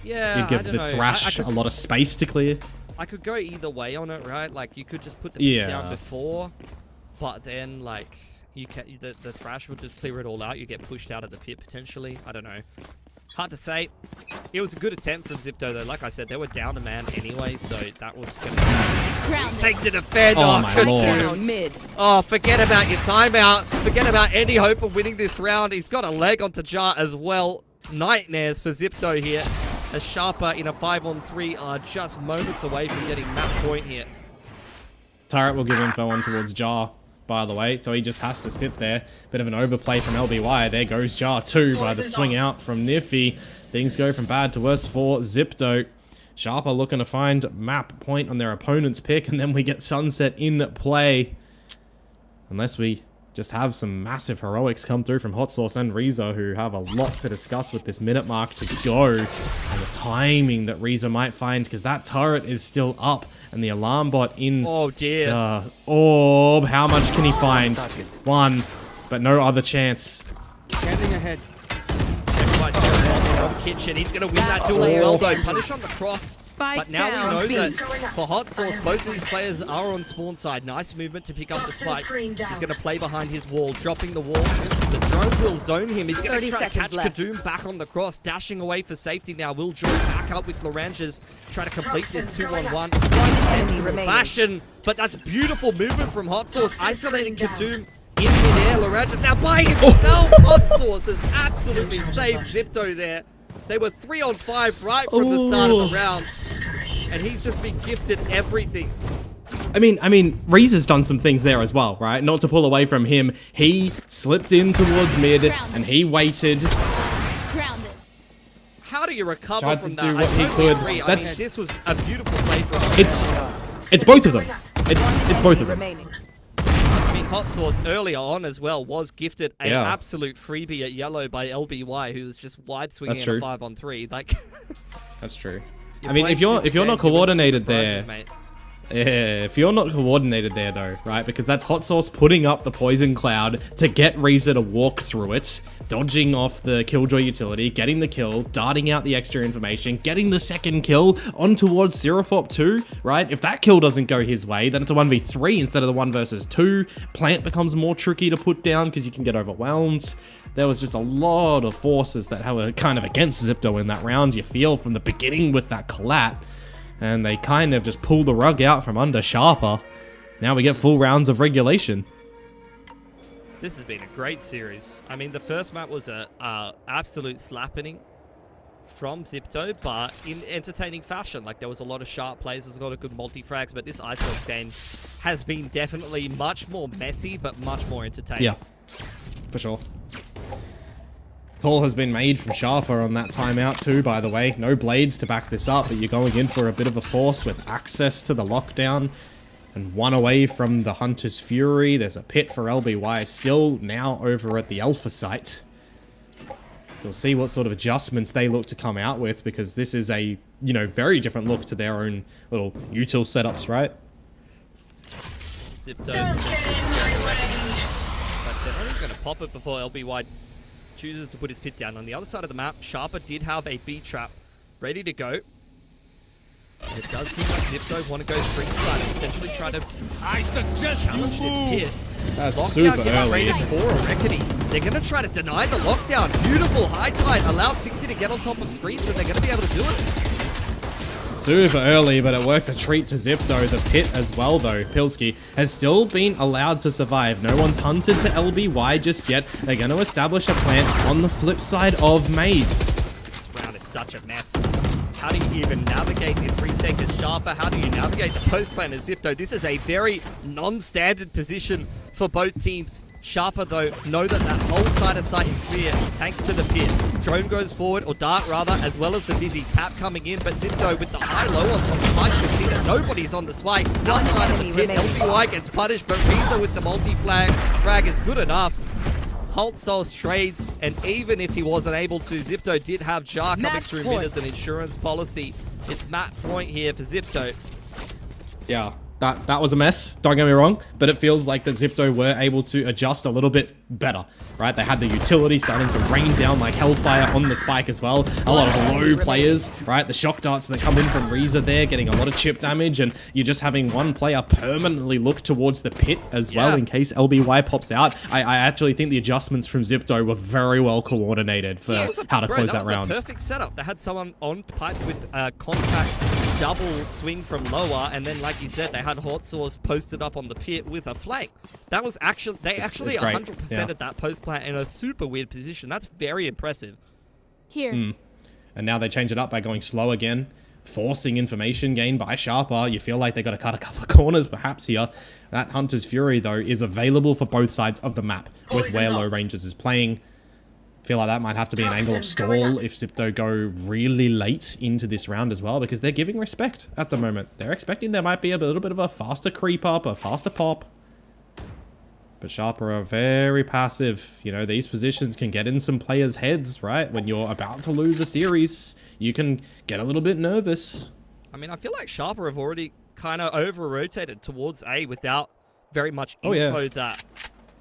Yeah, you give the Thrash a lot of space to clear. I could go either way on it, right? Like, you could just put the pit down before, but then, like, the Thrash would just clear it all out. You get pushed out of the pit, potentially. I don't know. Hard to say. It was a good attempt from Zipto, though. Like I said, they were down a man anyway, so that was going to take to defend. Oh, my lord. Oh, forget about your timeout. Forget about any hope of winning this round. He's got a leg onto Jar as well. Nightmares for Zipto here. As Sharper in a 5-on-3 are just moments away from getting map point here. Turret will give info on towards Jar, by the way, so he just has to sit there. Bit of an overplay from LBY. There goes Jar too by the swing out from Niffy. Things go from bad to worse for Zipto. Sharper looking to find map point on their opponent's pick, and then we get Sunset in play. Unless we just have some massive heroics come through from Hot Sauce and Reza, who have a lot to discuss with this minute mark to go. And the timing that Reza might find, because that turret is still up, and the alarm bot in the orb. How much can he find? 1, but no other chance. Standing ahead. Kitchen. He's going to win that duel as well, though. Punish on the cross. But now we know that for Hot Sauce, both of these players are on spawn side. Nice movement to pick up the spike. He's going to play behind his wall, dropping the wall. The drone will zone him. He's going to try to catch Kadoom back on the cross, dashing away for safety now. Will join back up with Loranges, try to complete this 2-on-1 in sensible fashion. But that's beautiful movement from Hot Sauce, isolating Kadoom in midair. Loranges now by himself. Hot Sauce has absolutely saved Zipto there. They were 3-on-5 right from the start of the round, and he's just been gifted everything. I mean, Reza's done some things there as well, right? Not to pull away from him. He slipped in towards mid, and he waited. How do you recover Tried from to that? do what he could. Agree. I mean, this was a beautiful play from him. It's both of them. It's both of them. I mean, Hot Sauce earlier on as well was gifted an absolute freebie at yellow by LBY, who was just wide swinging in a 5-on-3. Like, that's true. I mean, if you're not coordinated there, if you're not coordinated there though, right? Because that's Hot Sauce putting up the poison cloud to get Reza to walk through it, dodging off the Killjoy utility, getting the kill, darting out the extra information, getting the second kill on towards Seraphop 2, right? If that kill doesn't go his way, then it's a 1v3 instead of the 1 versus 2. Plant becomes more tricky to put down because you can get overwhelmed. There was just a lot of forces that were kind of against Zipto in that round, you feel, from the beginning with that collat. And they kind of just pulled the rug out from under Sharper. Now we get full rounds of regulation. This has been a great series. I mean, the first map was a absolute slapping from Zipto, but in entertaining fashion. Like, there was a lot of sharp plays, there's a lot of good multi-frags, but this Iceberg game has been definitely much more messy, but much more entertaining. Yeah, for sure. Call has been made from Sharper on that timeout too, by the way. No blades to back this up, but you're going in for a bit of a force with access to the lockdown. And one away from the Hunter's Fury. There's a pit for LBY still now over at the Alpha site. So we'll see what sort of adjustments they look to come out with, because this is a, you know, very different look to their own little util setups, right? Zipto. But they're only going to pop it before LBY chooses to put his pit down. On the other side of the map, Sharper did have a B trap ready to go. It does seem like Zipto want to go straight side and potentially try to challenge this pit. That's Lockdown super gets early. traded for a Reckoning. They're going to try to deny the lockdown. Beautiful high tide allows Fixie to get on top of screens, and they're going to be able to do it. Super early, but it works a treat to Zipto. The pit as well, though. Pilski has still been allowed to survive. No one's hunted to LBY just yet. They're going to establish a plant on the flip side of Maids. This round is such a mess. How do you even navigate this retake as Sharper? How do you navigate the post plan as Zipto? This is a very non-standard position for both teams. Sharper, though, know that that whole side of sight is clear thanks to the pit. Drone goes forward, or dart rather, as well as the dizzy tap coming in, but Zipto with the high-low on top of spikes can see that nobody's on the spike. One side of the pit, LBY gets punished, but Reza with the multi-flag frag is good enough. Holt Souls trades, and even if he wasn't able to, Zipto did have Jar coming through mid as an insurance policy. It's match point here for Zipto. Yeah, that was a mess, don't get me wrong, but it feels like that Zipto were able to adjust a little bit better, right? They had the utility starting to rain down like hellfire on the spike as well. A lot of low players, right? The shock darts that come in from Reza there, getting a lot of chip damage, and you're just having one player permanently look towards the pit as well in case LBY pops out. I actually think the adjustments from Zipto were very well coordinated for how to close that round. That was a perfect setup. They had someone on pipes with contact double swing from lower, and then, like you said, they had Hot Sauce posted up on the pit with a flank. That was actually, they actually 100% at that post plant in a super weird position. That's very impressive. Here. And now they change it up by going slow again, forcing information gain by Sharper. You feel like they got to cut a couple of corners perhaps here. That Hunter's Fury, though, is available for both sides of the map with where Low Rangers is playing. Feel like that might have to be an angle of stall if Zipto go really late into this round as well, because they're giving respect at the moment. They're expecting there might be a little bit of a faster creep up, a faster pop. But Sharper are very passive. You know, these positions can get in some players' heads, right? When you're about to lose a series, you can get a little bit nervous. I mean, I feel like Sharper have already kind of over-rotated towards A without very much info that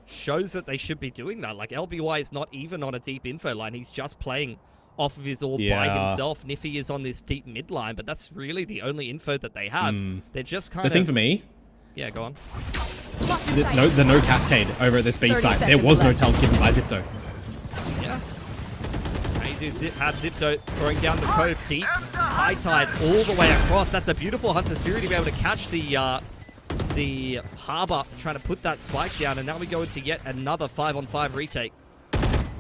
shows that they should be doing that. Like, LBY is not even on a deep info line. He's just playing off of his orb by himself. Niffy is on this deep mid line, but that's really the only info that they have. They're just kind of... The thing for me... Yeah, go on. The no cascade over at this B side. There was no tells given by Zipto. Yeah. Now you do have Zipto throwing down the cove deep. High tide all the way across. That's a beautiful Hunter's Fury to be able to catch the harbor, trying to put that spike down, and now we go into yet another 5-on-5 retake.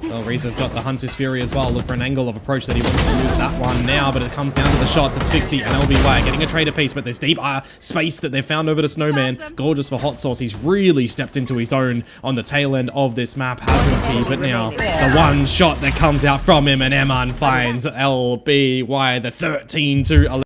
Well, Reza's got the Hunter's Fury as well. Look for an angle of approach that he wants to use that one now, but it comes down to the shots. It's Fixie and LBY getting a trader piece, but there's deep space that they've found over to Snowman. Gorgeous for Hot Sauce. He's really stepped into his own on the tail end of this map, hasn't he? But now, the one shot that comes out from him, and Eman finds LBY, the 13-11.